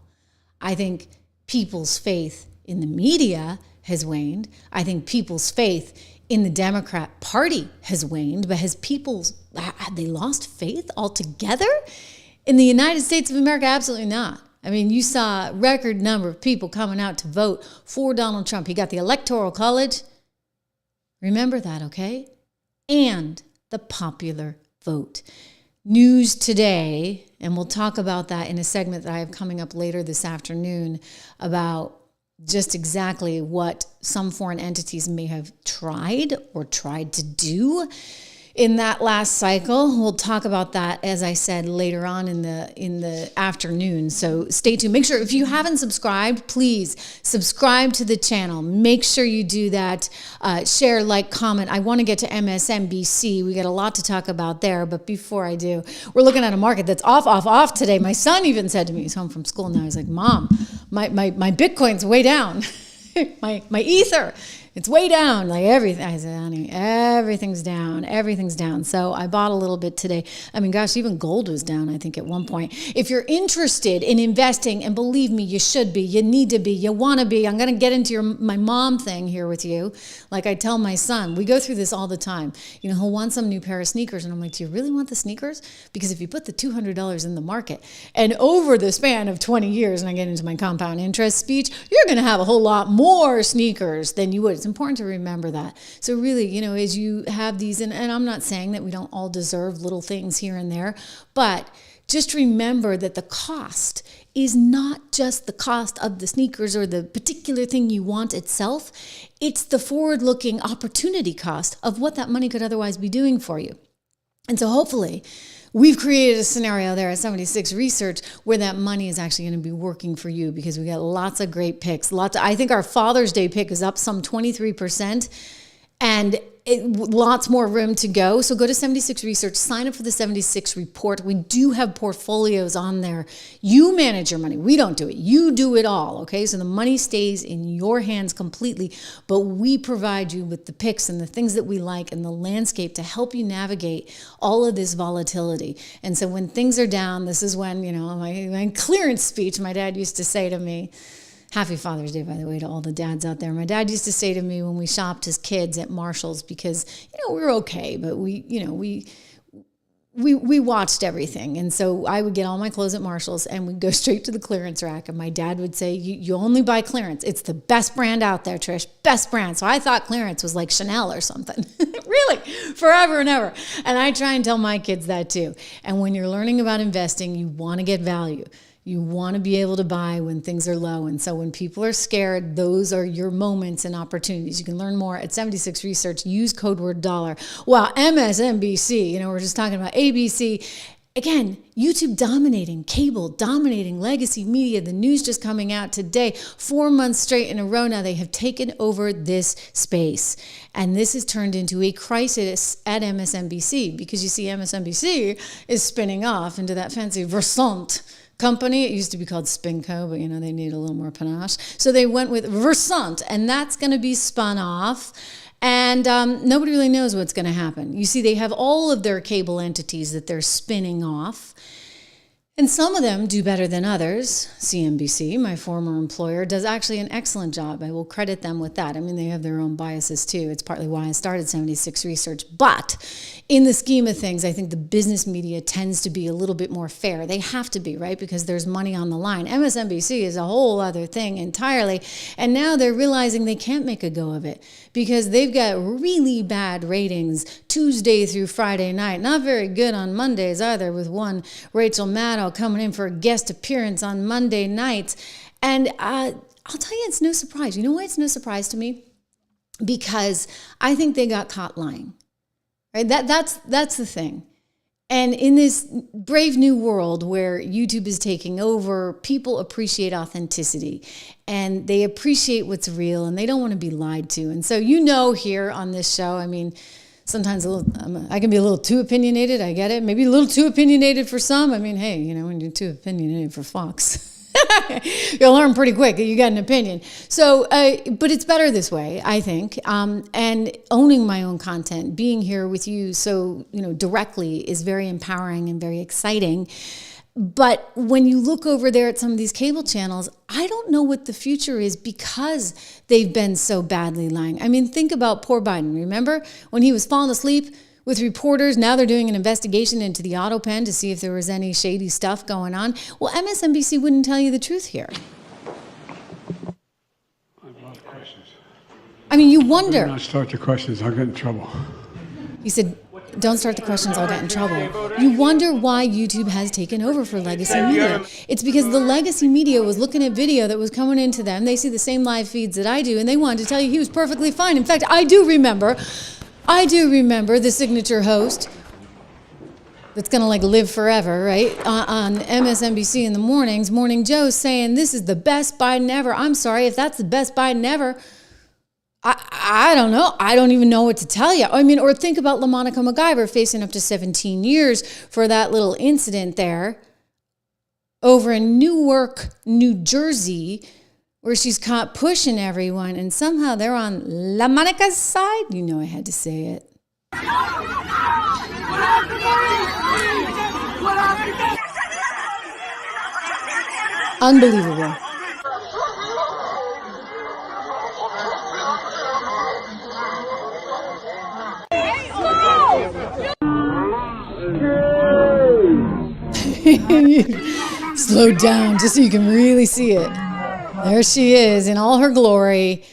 I think people's faith in the media has waned. I think people's faith in the Democrat Party has waned, but have they lost faith altogether? In the United States of America, absolutely not. I mean, you saw a record number of people coming out to vote for Donald Trump. He got the Electoral College. Remember that, okay? And the popular vote. News today, and we'll talk about that in a segment that I have coming up later this afternoon about just exactly what some foreign entities may have tried to do in that last cycle. We'll talk about that, as I said, later on in the afternoon. So stay tuned. Make sure, if you haven't subscribed, please subscribe to the channel. Make sure you do that. Share, like, comment. I want to get to MSNBC. We got a lot to talk about there. But before I do, we're looking at a market that's off today. My son even said to me, he's home from school now, he's like, Mom, my Bitcoin's way down. my Ether, it's way down, like everything. I said, honey, everything's down. So I bought a little bit today. I mean, gosh, even gold was down, I think, at one point. If you're interested in investing, and believe me, you should be, you need to be, you want to be. I'm going to get into my mom thing here with you. Like I tell my son, we go through this all the time. You know, he'll want some new pair of sneakers. And I'm like, do you really want the sneakers? Because if you put the $200 in the market and over the span of 20 years, and I get into my compound interest speech, you're going to have a whole lot more sneakers than you would. It's important to remember that. So really, you know, as you have these, and I'm not saying that we don't all deserve little things here and there, but just remember that the cost is not just the cost of the sneakers or the particular thing you want itself. It's the forward-looking opportunity cost of what that money could otherwise be doing for you. And so hopefully we've created a scenario there at 76 Research where that money is actually going to be working for you, because we got lots of great picks. I think our Father's Day pick is up some 23%, and lots more room to go. So go to 76 Research, sign up for the 76 report. We do have portfolios on there. You manage your money. We don't do it. You do it all, okay? So the money stays in your hands completely, but we provide you with the picks and the things that we like and the landscape to help you navigate all of this volatility. And so when things are down, this is when, you know, my clearance speech, my dad used to say to me, Happy Father's Day, by the way, to all the dads out there. My dad used to say to me when we shopped as kids at Marshall's, because, you know, we were okay, but we we watched everything. And so I would get all my clothes at Marshall's and we'd go straight to the clearance rack. And my dad would say, you only buy clearance. It's the best brand out there, Trish, best brand. So I thought clearance was like Chanel or something, really, forever and ever. And I try and tell my kids that too. And when you're learning about investing, you want to get value. You want to be able to buy when things are low. And so when people are scared, those are your moments and opportunities. You can learn more at 76 Research. Use code word dollar. Wow, MSNBC, we're just talking about ABC. Again, YouTube dominating, cable dominating, legacy media. The news just coming out today. 4 months straight in a row now, they have taken over this space. And this has turned into a crisis at MSNBC because you see MSNBC is spinning off into that fancy Versant company. It used to be called Spinco, but they need a little more panache. So they went with Versant, and that's going to be spun off. And nobody really knows what's going to happen. You see, they have all of their cable entities that they're spinning off. And some of them do better than others. CNBC, my former employer, does actually an excellent job. I will credit them with that. I mean, they have their own biases too. It's partly why I started 76 Research. But in the scheme of things, I think the business media tends to be a little bit more fair. They have to be, right? Because there's money on the line. MSNBC is a whole other thing entirely. And now they're realizing they can't make a go of it because they've got really bad ratings Tuesday through Friday night. Not very good on Mondays either, with one Rachel Maddow coming in for a guest appearance on Monday nights. And I'll tell you, it's no surprise. You know why it's no surprise to me? Because I think they got caught lying. Right? That's the thing. And in this brave new world where YouTube is taking over, people appreciate authenticity and they appreciate what's real and they don't want to be lied to. And so here on this show, I mean, sometimes I can be a little too opinionated. I get it. Maybe a little too opinionated for some. I mean, hey, when you're too opinionated for Fox, you'll learn pretty quick that you got an opinion. So, but it's better this way, I think. And owning my own content, being here with you so, directly is very empowering and very exciting. But when you look over there at some of these cable channels, I don't know what the future is because they've been so badly lying. I mean, think about poor Biden. Remember when he was falling asleep with reporters? Now they're doing an investigation into the auto pen to see if there was any shady stuff going on. Well, MSNBC wouldn't tell you the truth here. I have a lot of questions. I mean, you wonder. Do not start the questions. I'll get in trouble. He said, don't start the questions, I'll get in trouble. You wonder why YouTube has taken over for legacy media. It's because the legacy media was looking at video that was coming into them. They see the same live feeds that I do, and they wanted to tell you he was perfectly fine. In fact, I do remember the signature host that's going to live forever, right? On MSNBC in the mornings, Morning Joe saying, this is the best Biden ever. I'm sorry, if that's the best Biden ever, I don't know. I don't even know what to tell you. I mean, or think about Monica MacGyver facing up to 17 years for that little incident there over in Newark, New Jersey, where she's caught pushing everyone, and somehow they're on La Monica's side. I had to say it. Unbelievable. Slow down just so you can really see it. There she is in all her glory,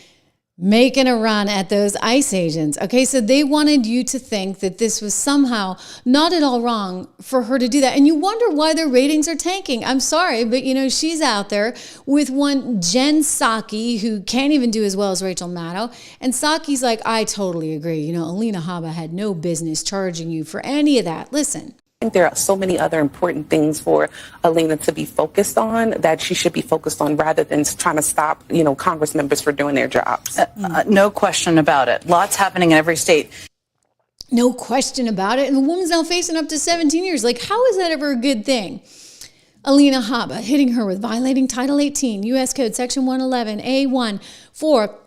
making a run at those ICE agents. Okay, so they wanted you to think that this was somehow not at all wrong for her to do that. And you wonder why their ratings are tanking. I'm sorry, but she's out there with one Jen Psaki, who can't even do as well as Rachel Maddow. And Psaki's like, I totally agree. Alina Habba had no business charging you for any of that. Listen. I think there are so many other important things for Alina to be focused on that she should be focused on rather than trying to stop, Congress members from doing their jobs. No question about it. Lots happening in every state. No question about it. And the woman's now facing up to 17 years. How is that ever a good thing? Alina Habba hitting her with violating Title 18, U.S. Code Section 111, A1, for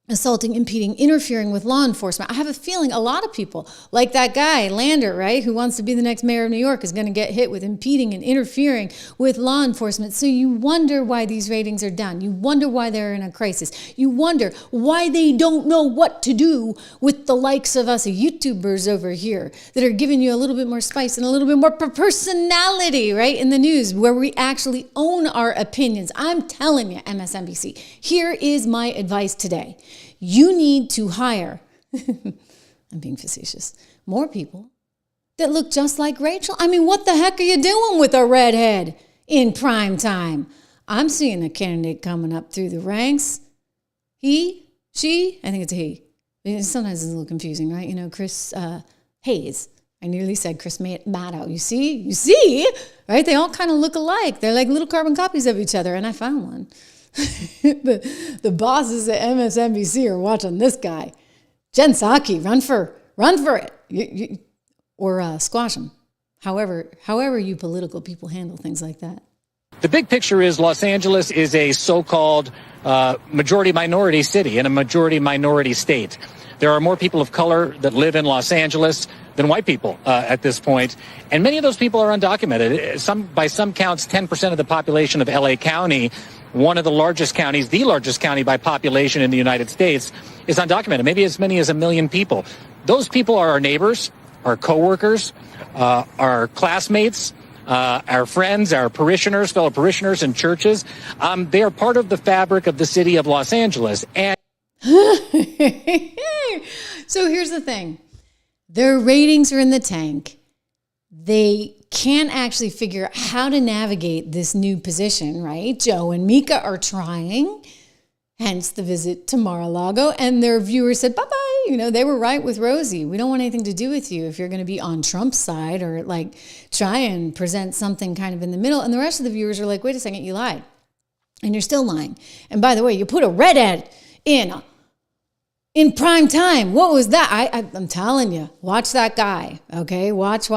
assaulting, impeding, interfering with law enforcement. I have a feeling a lot of people, like that guy, Lander, right, who wants to be the next mayor of New York, is going to get hit with impeding and interfering with law enforcement. So you wonder why these ratings are down. You wonder why they're in a crisis. You wonder why they don't know what to do with the likes of us YouTubers over here that are giving you a little bit more spice and a little bit more personality, right, in the news, where we actually own our opinions. I'm telling you, MSNBC, here is my advice today. You need to hire, I'm being facetious, more people that look just like Rachel. I mean, what the heck are you doing with a redhead in prime time? I'm seeing a candidate coming up through the ranks. He, she, I think it's a he. Sometimes it's a little confusing, right? You know, Chris Hayes. I nearly said Chris Maddow. You see, right? They all kind of look alike. They're like little carbon copies of each other, and I found one. the bosses at MSNBC are watching this guy. Jen Psaki, run for it. Or squash him. However you political people handle things like that. The big picture is Los Angeles is a so-called majority-minority city and a majority-minority state. There are more people of color that live in Los Angeles than white people at this point. And many of those people are undocumented. By some counts, 10% of the population of LA County, one of the largest counties, the largest county by population in the United States, is undocumented, maybe as many as 1 million people. Those people are our neighbors, our coworkers, our classmates, our friends, our parishioners, fellow parishioners in churches. They are part of the fabric of the city of Los Angeles. And so here's the thing. Their ratings are in the tank. They can't actually figure out how to navigate this new position, right? Joe and Mika are trying, hence the visit to Mar-a-Lago. And their viewers said, bye-bye. You know, they were right with Rosie. We don't want anything to do with you if you're going to be on Trump's side or like try and present something kind of in the middle. And the rest of the viewers are like, wait a second, you lied. And you're still lying. And by the way, you put a redhead in prime time. What was that? I'm telling you, watch that guy, okay? Watch,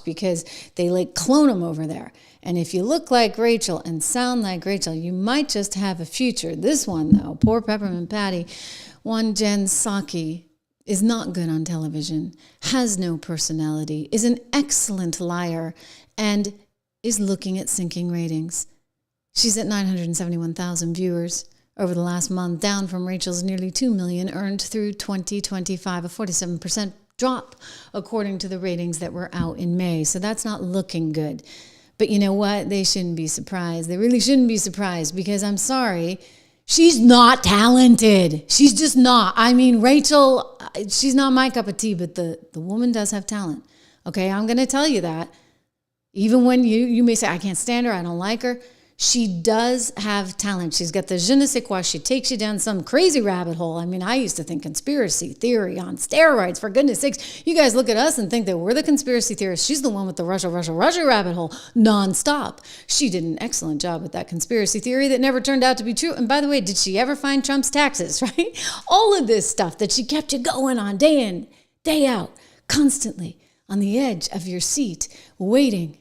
because they like clone him over there. And if you look like Rachel and sound like Rachel, you might just have a future. This one, though, poor Peppermint Patty, one Jen Psaki, is not good on television, has no personality, is an excellent liar, and is looking at sinking ratings. She's at 971,000 viewers over the last month, down from Rachel's nearly 2 million earned through 2025, a 47% drop, according to the ratings that were out in May. So that's not looking good. But you know what? They shouldn't be surprised. They really shouldn't be surprised because I'm sorry, she's not talented. She's just not. I mean, Rachel, she's not my cup of tea, but the woman does have talent. Okay, I'm going to tell you that. Even when you may say, I can't stand her, I don't like her. She does have talent. She's got the je ne sais quoi. She takes you down some crazy rabbit hole. I mean, I used to think conspiracy theory on steroids, for goodness sakes. You guys look at us and think that we're the conspiracy theorists. She's the one with the Russia rabbit hole nonstop. She did an excellent job with that conspiracy theory that never turned out to be true. And by the way, did she ever find Trump's taxes, right? All of this stuff that she kept you going on day in, day out, constantly on the edge of your seat, waiting.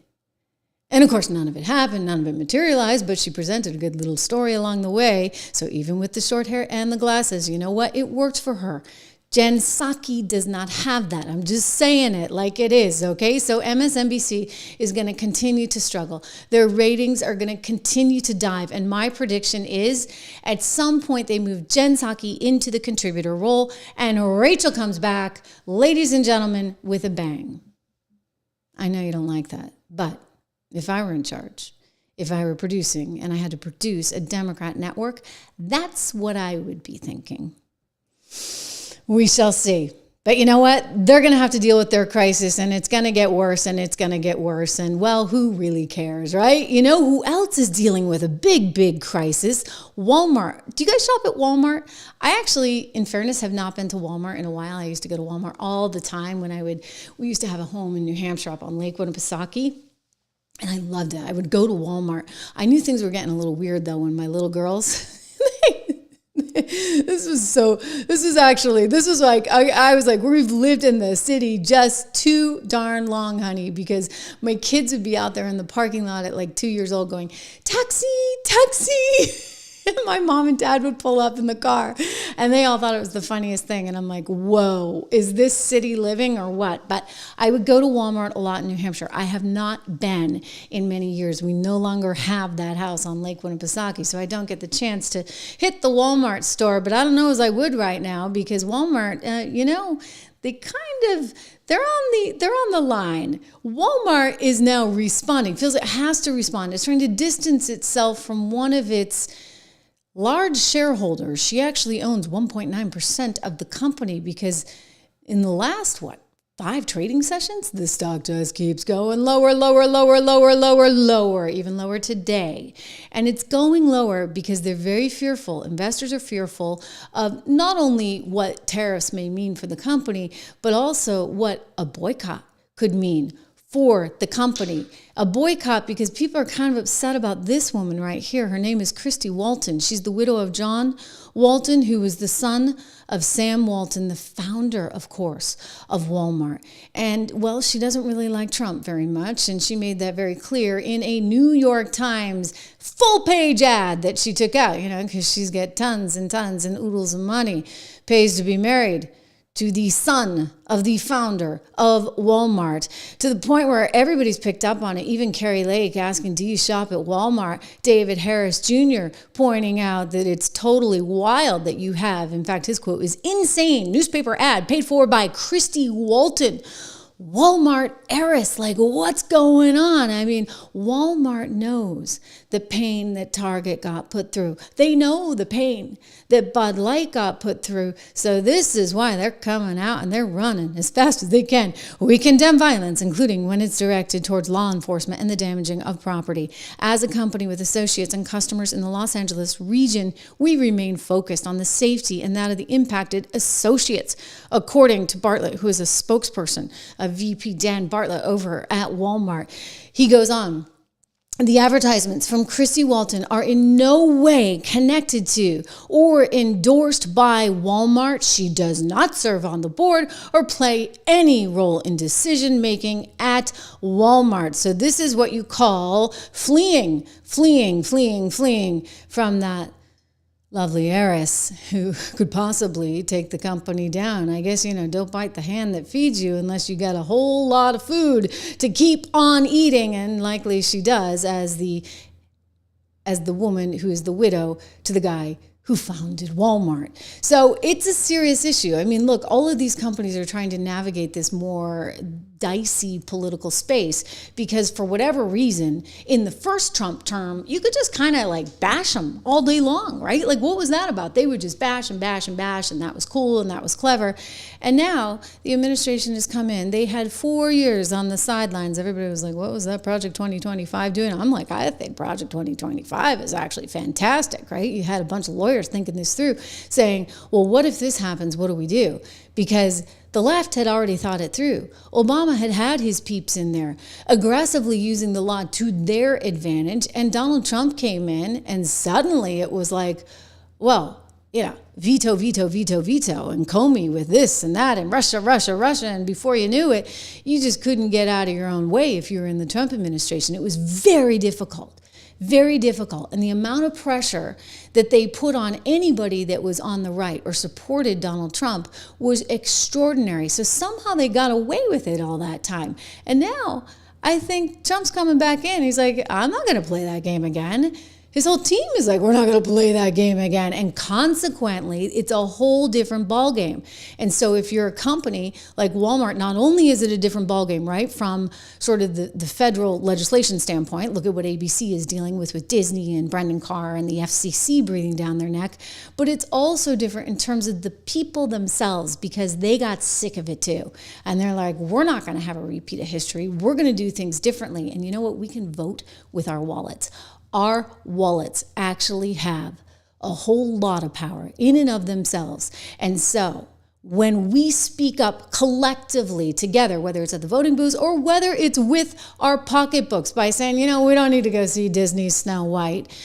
And of course, none of it happened, none of it materialized, but she presented a good little story along the way. So even with the short hair and the glasses, you know what? It worked for her. Jen Psaki does not have that. I'm just saying it like it is, okay? So MSNBC is going to continue to struggle. Their ratings are going to continue to dive. And my prediction is at some point they move Jen Psaki into the contributor role and Rachel comes back, ladies and gentlemen, with a bang. I know you don't like that, but if I were in charge, if I were producing and I had to produce a Democrat network, that's what I would be thinking. We shall see. But you know what? They're going to have to deal with their crisis and it's going to get worse and it's going to get worse. And well, who really cares, right? You know who else is dealing with a big crisis? Walmart. Do you guys shop at Walmart? I actually, in fairness, have not been to Walmart in a while. I used to go to Walmart all the time when we used to have a home in New Hampshire up on Lake Winnipesaukee. And I loved it. I would go to Walmart. I knew things were getting a little weird though when my little girls, this was like, I was like, we've lived in the city just too darn long, honey, because my kids would be out there in the parking lot at like 2 years old going, taxi, taxi. My mom and dad would pull up in the car and they all thought it was the funniest thing. And I'm like, whoa, is this city living or what? But I would go to Walmart a lot in New Hampshire. I have not been in many years. We no longer have that house on Lake Winnipesaukee, so I don't get the chance to hit the Walmart store. But I don't know as I would right now because Walmart, they're on the line. Walmart is now responding. Feels it has to respond. It's trying to distance itself from one of its large shareholders. She actually owns 1.9% of the company because in the last, 5 trading sessions, the stock just keeps going lower, even lower today. And it's going lower because they're very fearful. Investors are fearful of not only what tariffs may mean for the company, but also what a boycott could mean for the company. A boycott because people are kind of upset about this woman right here. Her name is Christy Walton. She's the widow of John Walton, who was the son of Sam Walton, the founder, of course, of Walmart. And, well, she doesn't really like Trump very much, and she made that very clear in a New York Times full-page ad that she took out, because she's got tons and tons and oodles of money, pays to be married to the son of the founder of Walmart, to the point where everybody's picked up on it, even Carrie Lake asking, do you shop at Walmart? David Harris Jr. pointing out that it's totally wild that you have, in fact, his quote is insane, newspaper ad paid for by Christy Walton. Walmart heiress, like what's going on? I mean, Walmart knows the pain that Target got put through. They know the pain that Bud Light got put through. So this is why they're coming out and they're running as fast as they can. We condemn violence, including when it's directed towards law enforcement and the damaging of property. As a company with associates and customers in the Los Angeles region, we remain focused on the safety and that of the impacted associates, according to Bartlett, who is a spokesperson of VP Dan Bartlett over at Walmart. He goes on, the advertisements from Christy Walton are in no way connected to or endorsed by Walmart. She does not serve on the board or play any role in decision-making at Walmart. So this is what you call fleeing from that lovely heiress who could possibly take the company down. I guess, don't bite the hand that feeds you unless you got a whole lot of food to keep on eating. And likely she does as the woman who is the widow to the guy who founded Walmart. So it's a serious issue. I mean, look, all of these companies are trying to navigate this more dicey political space because for whatever reason, in the first Trump term, you could just kind of like bash them all day long, right? Like what was that about? They would just bash and bash and bash, and that was cool and that was clever. And now the administration has come in. They had 4 years on the sidelines. Everybody was like, what was that Project 2025 doing? I'm like, I think Project 2025 is actually fantastic, right? You had a bunch of lawyers thinking this through, saying, well, what if this happens? What do we do? Because the left had already thought it through. Obama had his peeps in there, aggressively using the law to their advantage. And Donald Trump came in, and suddenly it was like, well, veto, and Comey with this and that, and Russia. And before you knew it, you just couldn't get out of your own way if you were in the Trump administration. It was very difficult. Very difficult. And the amount of pressure that they put on anybody that was on the right or supported Donald Trump was extraordinary. So somehow they got away with it all that time. And now I think Trump's coming back in. He's like, I'm not going to play that game again. His whole team is like, we're not going to play that game again. And consequently, it's a whole different ballgame. And so if you're a company like Walmart, not only is it a different ballgame, right, from sort of the federal legislation standpoint, look at what ABC is dealing with Disney and Brendan Carr and the FCC breathing down their neck, but it's also different in terms of the people themselves because they got sick of it too. And they're like, we're not going to have a repeat of history. We're going to do things differently. And you know what? We can vote with our wallets. Our wallets actually have a whole lot of power in and of themselves. And so when we speak up collectively together, whether it's at the voting booths or whether it's with our pocketbooks by saying, we don't need to go see Disney's Snow White.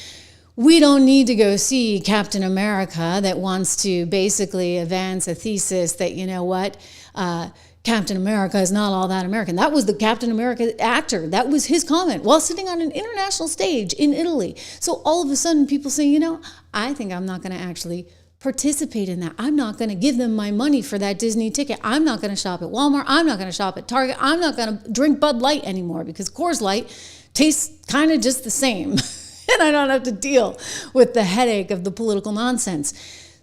We don't need to go see Captain America that wants to basically advance a thesis that, Captain America is not all that American. That was the Captain America actor. That was his comment while sitting on an international stage in Italy. So all of a sudden people say, you know, I think I'm not going to actually participate in that. I'm not going to give them my money for that Disney ticket. I'm not going to shop at Walmart. I'm not going to shop at Target. I'm not going to drink Bud Light anymore because Coors Light tastes kind of just the same. And I don't have to deal with the headache of the political nonsense.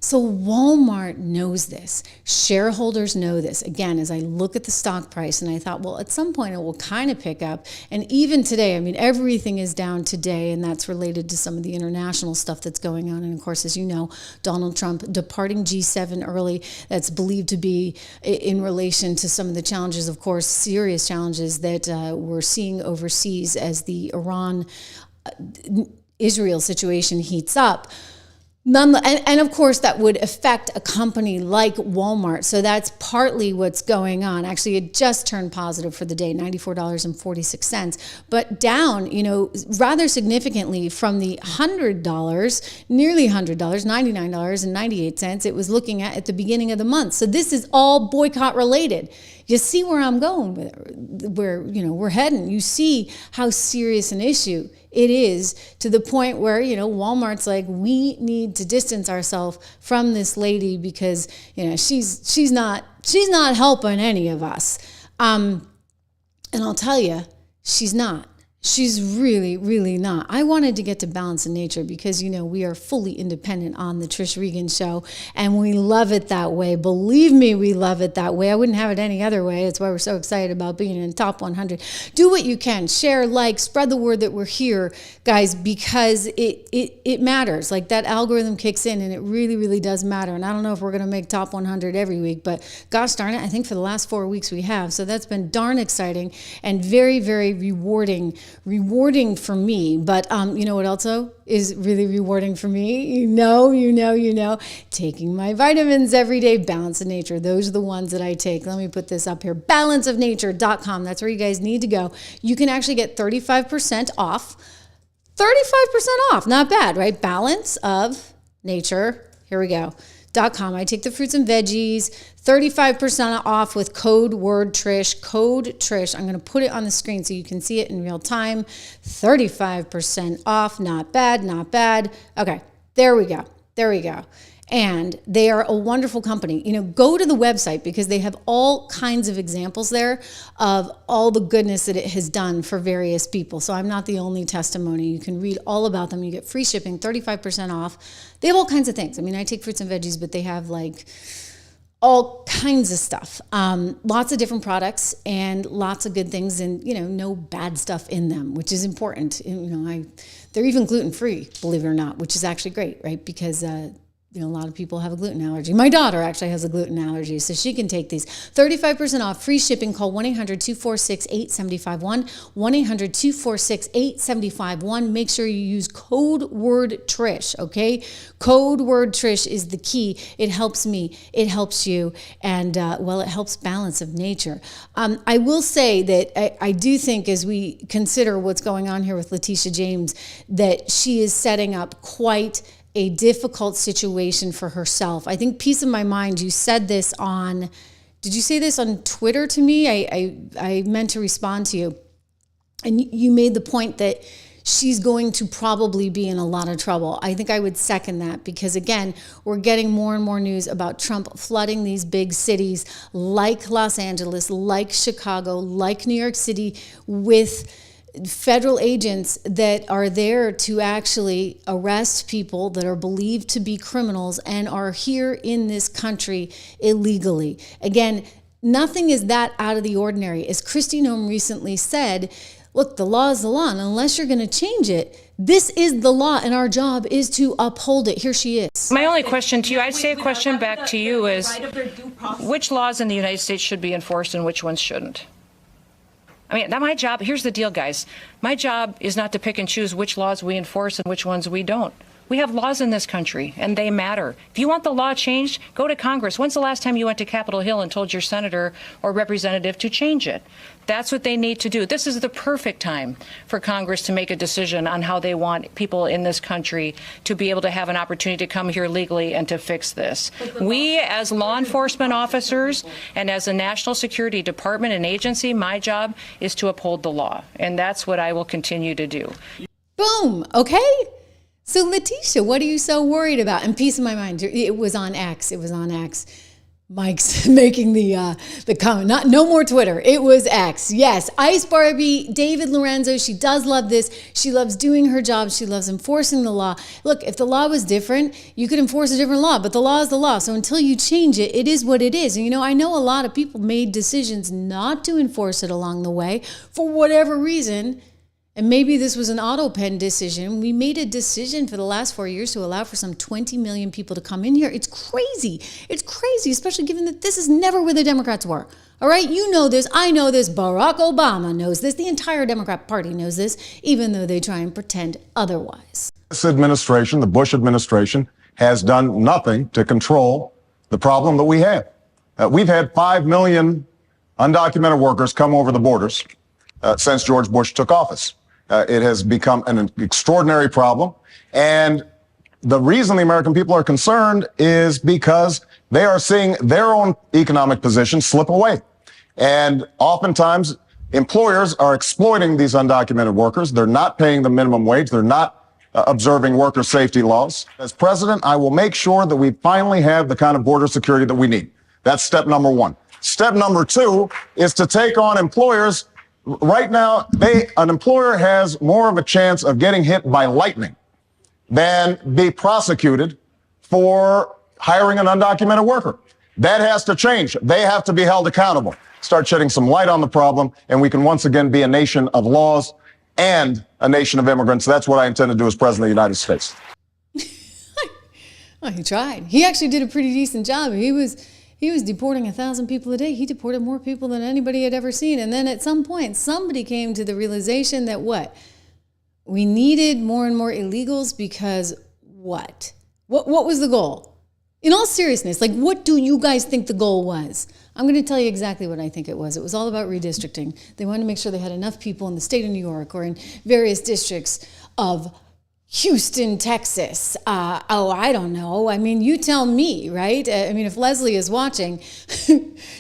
So Walmart knows this. Shareholders know this. Again, as I look at the stock price, and I thought, well, at some point it will kind of pick up. And even today, I mean, everything is down today, and that's related to some of the international stuff that's going on. And of course, as you know, Donald Trump departing G7 early, that's believed to be in relation to some of the challenges, of course, serious challenges that we're seeing overseas as the Iran-Israel situation heats up. And of course, that would affect a company like Walmart. So that's partly what's going on. Actually, it just turned positive for the day, $94.46, but down, you know, rather significantly from the $100, nearly $100, $99.98 it was looking at the beginning of the month. So this is all boycott related. You see where I'm going with where, you know, we're heading. You see how serious an issue it is, to the point where, you know, Walmart's like, we need to distance ourselves from this lady because, you know, she's not helping any of us. And I'll tell you, she's not. She's really, really not. I wanted to get to balance in nature because, you know, we are fully independent on the Trish Regan Show, and we love it that way. Believe me, we love it that way. I wouldn't have it any other way. That's why we're so excited about being in the top 100. Do what you can. Share, like, spread the word that we're here, guys, because it matters. Like, that algorithm kicks in, and it really, really does matter. And I don't know if we're going to make top 100 every week, but gosh darn it, I think for the last 4 weeks we have. So that's been darn exciting and very, very rewarding for me. But you know what also is really rewarding for me? You know, taking my vitamins every day. Balance of Nature. Those are the ones that I take. Let me put this up here. Balanceofnature.com. That's where you guys need to go. You can actually get 35% off. 35% off. Not bad, right? Balance of Nature. Here we go. .com. I take the fruits and veggies, 35% off with code word Trish, code Trish. I'm going to put it on the screen so you can see it in real time. 35% off. Not bad, not bad. Okay, there we go. And they are a wonderful company. You know, go to the website because they have all kinds of examples there of all the goodness that it has done for various people. So I'm not the only testimony. You can read all about them. You get free shipping, 35% off. They have all kinds of things. I mean, I take fruits and veggies, but they have like all kinds of stuff. Lots of different products and lots of good things, and, you know, no bad stuff in them, which is important. You know, they're even gluten-free, believe it or not, which is actually great, right? Because, you know, a lot of people have a gluten allergy. My daughter actually has a gluten allergy, so she can take these. 35% off, free shipping. Call 1-800-246-8751, 1-800-246-8751. Make sure you use code word Trish, okay? Code word Trish is the key. It helps me, it helps you, and, well, it helps Balance of Nature. I will say that I do think, as we consider what's going on here with Letitia James, that she is setting up quite a difficult situation for herself. I think peace of my mind, you said this on, did you say this on Twitter to me? I meant to respond to you. And you made the point that she's going to probably be in a lot of trouble. I think I would second that because, again, we're getting more and more news about Trump flooding these big cities like Los Angeles, like Chicago, like New York City with federal agents that are there to actually arrest people that are believed to be criminals and are here in this country illegally. Again, nothing is that out of the ordinary. As Kristi Noem recently said, look, the law is the law, and unless you're going to change it, this is the law, and our job is to uphold it. Here she is. My only question to you, I'd say a question back to you is, which laws in the United States should be enforced and which ones shouldn't? I mean, my job, here's the deal, guys. My job is not to pick and choose which laws we enforce and which ones we don't. We have laws in this country, and they matter. If you want the law changed, go to Congress. When's the last time you went to Capitol Hill and told your senator or representative to change it? That's what they need to do. This is the perfect time for Congress to make a decision on how they want people in this country to be able to have an opportunity to come here legally and to fix this. We, as law enforcement officers and as a national security department and agency, my job is to uphold the law, and that's what I will continue to do. Boom. Okay. So Letitia, what are you so worried about? And peace of my mind. It was on X. It was on X. Mike's making the comment. No more Twitter. It was X. Yes. Ice Barbie, David Lorenzo. She does love this. She loves doing her job. She loves enforcing the law. Look, if the law was different, you could enforce a different law, but the law is the law. So until you change it, it is what it is. And I know a lot of people made decisions not to enforce it along the way for whatever reason. And maybe this was an auto pen decision. We made a decision for the last 4 years to allow for some 20 million people to come in here. It's crazy. It's crazy, especially given that this is never where the Democrats were. All right, you know this. I know this. Barack Obama knows this. The entire Democrat Party knows this, even though they try and pretend otherwise. This administration, the Bush administration, has done nothing to control the problem that we have. We've had 5 million undocumented workers come over the borders since George Bush took office. It has become an extraordinary problem. And the reason the American people are concerned is because they are seeing their own economic position slip away. And oftentimes, employers are exploiting these undocumented workers. They're not paying the minimum wage. They're not observing worker safety laws. As president, I will make sure that we finally have the kind of border security that we need. That's step number one. Step number two is to take on employers. Right now, an employer has more of a chance of getting hit by lightning than be prosecuted for hiring an undocumented worker. That has to change. They have to be held accountable. Start shedding some light on the problem, and we can once again be a nation of laws and a nation of immigrants. That's what I intend to do as president of the United States. Well, he tried. He actually did a pretty decent job. He was deporting 1,000 people a day. He deported more people than anybody had ever seen. And then at some point, somebody came to the realization that what? We needed more and more illegals because what? What was the goal? In all seriousness, what do you guys think the goal was? I'm going to tell you exactly what I think it was. It was all about redistricting. They wanted to make sure they had enough people in the state of New York or in various districts of Houston, Texas. I don't know. I mean, you tell me, right? I mean, if Leslie is watching,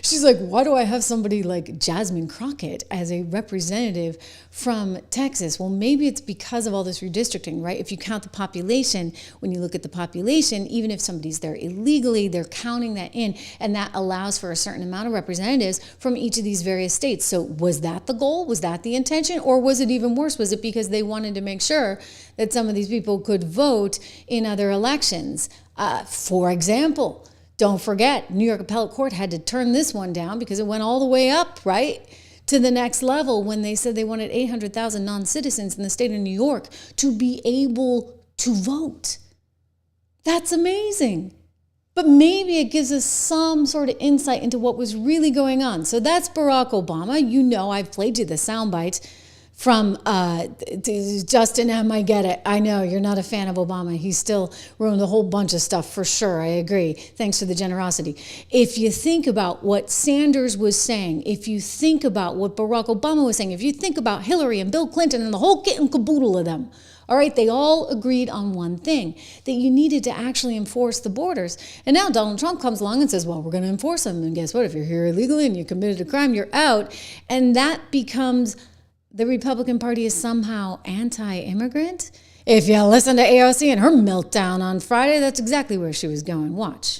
she's like, why do I have somebody like Jasmine Crockett as a representative from Texas? Well, maybe it's because of all this redistricting, right? If you count the population, when you look at the population, even if somebody's there illegally, they're counting that in, and that allows for a certain amount of representatives from each of these various states. So was that the goal? Was that the intention? Or was it even worse? Was it because they wanted to make sure that some of these people could vote in other elections? For example, don't forget, New York Appellate Court had to turn this one down because it went all the way up, right, to the next level when they said they wanted 800,000 non-citizens in the state of New York to be able to vote. That's amazing. But maybe it gives us some sort of insight into what was really going on. So that's Barack Obama. You know, I've played you the soundbite from Justin M. I get it. I know you're not a fan of Obama. He still ruined a whole bunch of stuff for sure. I agree. Thanks for the generosity. If you think about what Sanders was saying, if you think about what Barack Obama was saying, if you think about Hillary and Bill Clinton and the whole kit and caboodle of them, all right, they all agreed on one thing, that you needed to actually enforce the borders. And now Donald Trump comes along and says, well, we're going to enforce them. And guess what? If you're here illegally and you committed a crime, you're out. And that becomes the Republican Party is somehow anti-immigrant. If you listen to AOC and her meltdown on Friday, that's exactly where she was going. Watch.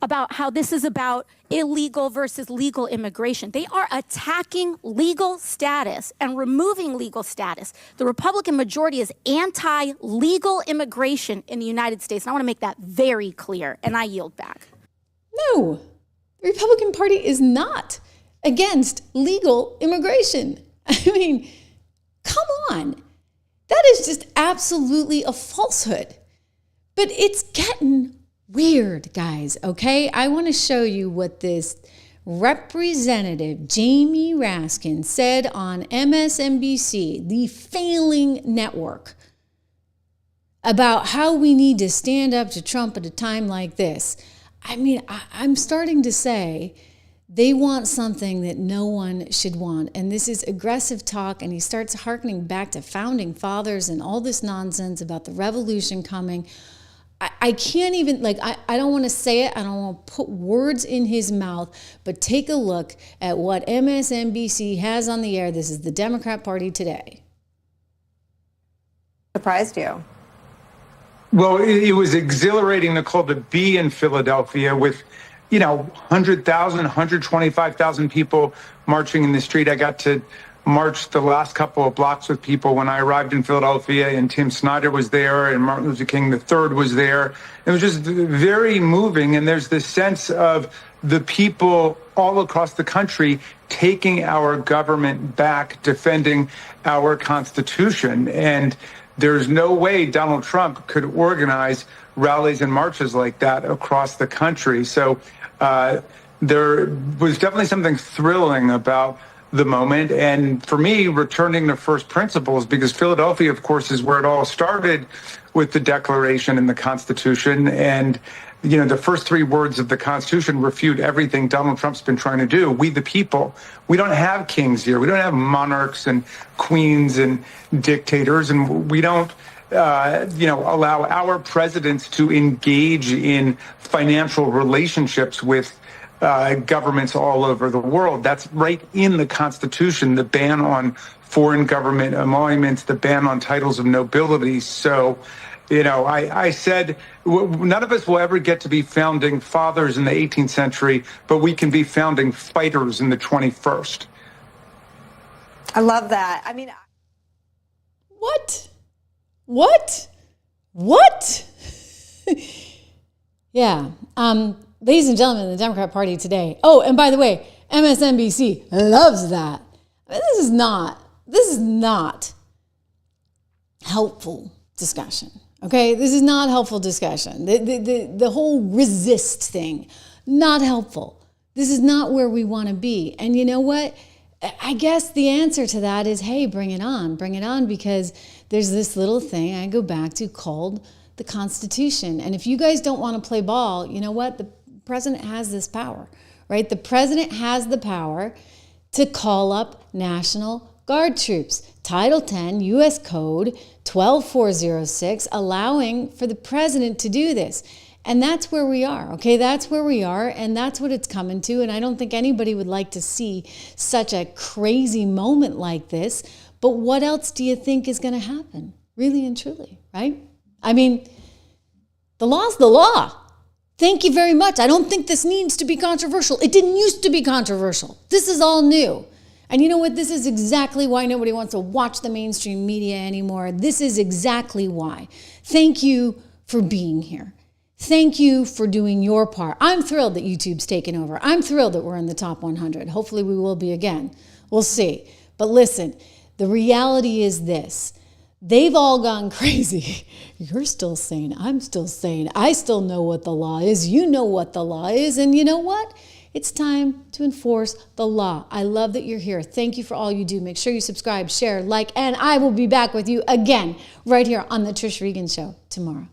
About how this is about illegal versus legal immigration. They are attacking legal status and removing legal status. The Republican majority is anti-legal immigration in the United States. And I want to make that very clear, and I yield back. No, the Republican Party is not against legal immigration. I mean, come on. That is just absolutely a falsehood. But it's getting weird, guys, okay? I want to show you what this Representative Jamie Raskin said on MSNBC, the failing network. about how we need to stand up to Trump at a time like this. I mean, I'm starting to say they want something that no one should want. And this is aggressive talk. And he starts hearkening back to founding fathers and all this nonsense about the revolution coming. I can't even, I don't want to say it. I don't want to put words in his mouth. But take a look at what MSNBC has on the air. This is the Democrat Party today. Surprised you? Well, it was exhilarating, Nicole, to be in Philadelphia with, 100,000, 125,000 people marching in the street. I got to march the last couple of blocks with people when I arrived in Philadelphia, and Tim Snyder was there, and Martin Luther King III was there. It was just very moving, and there's this sense of the people all across the country taking our government back, defending our Constitution. And there's no way Donald Trump could organize rallies and marches like that across the country. So there was definitely something thrilling about the moment. And for me, returning to first principles, because Philadelphia, of course, is where it all started with the Declaration and the Constitution. And, the first three words of the Constitution refute everything Donald Trump's been trying to do. We, the people, we don't have kings here. We don't have monarchs and queens and dictators. And we don't, allow our presidents to engage in financial relationships with governments all over the world. That's right in the Constitution, the ban on foreign government emoluments, the ban on titles of nobility. So, I said none of us will ever get to be founding fathers in the 18th century, but we can be founding fighters in the 21st. I love that. I mean, What? Yeah. Ladies and gentlemen, the Democrat Party today. Oh, and by the way, MSNBC loves that. This is not helpful discussion. Okay, this is not helpful discussion. The whole resist thing, not helpful. This is not where we want to be. And you know what? I guess the answer to that is, hey, bring it on, because there's this little thing I go back to called the Constitution. And if you guys don't want to play ball, you know what? The president has this power, right? The president has the power to call up National Guard troops. Title 10, U.S. Code 12406, allowing for the president to do this. And that's where we are, okay? That's where we are, and that's what it's coming to. And I don't think anybody would like to see such a crazy moment like this. But what else do you think is going to happen? Really and truly, right? I mean, the law's the law. Thank you very much. I don't think this needs to be controversial. It didn't used to be controversial. This is all new. And you know what? This is exactly why nobody wants to watch the mainstream media anymore. This is exactly why. Thank you for being here. Thank you for doing your part. I'm thrilled that YouTube's taken over. I'm thrilled that we're in the top 100. Hopefully we will be again. We'll see. But listen, the reality is this. They've all gone crazy. You're still sane. I'm still sane. I still know what the law is. You know what the law is. And you know what? It's time to enforce the law. I love that you're here. Thank you for all you do. Make sure you subscribe, share, like, and I will be back with you again right here on The Trish Regan Show tomorrow.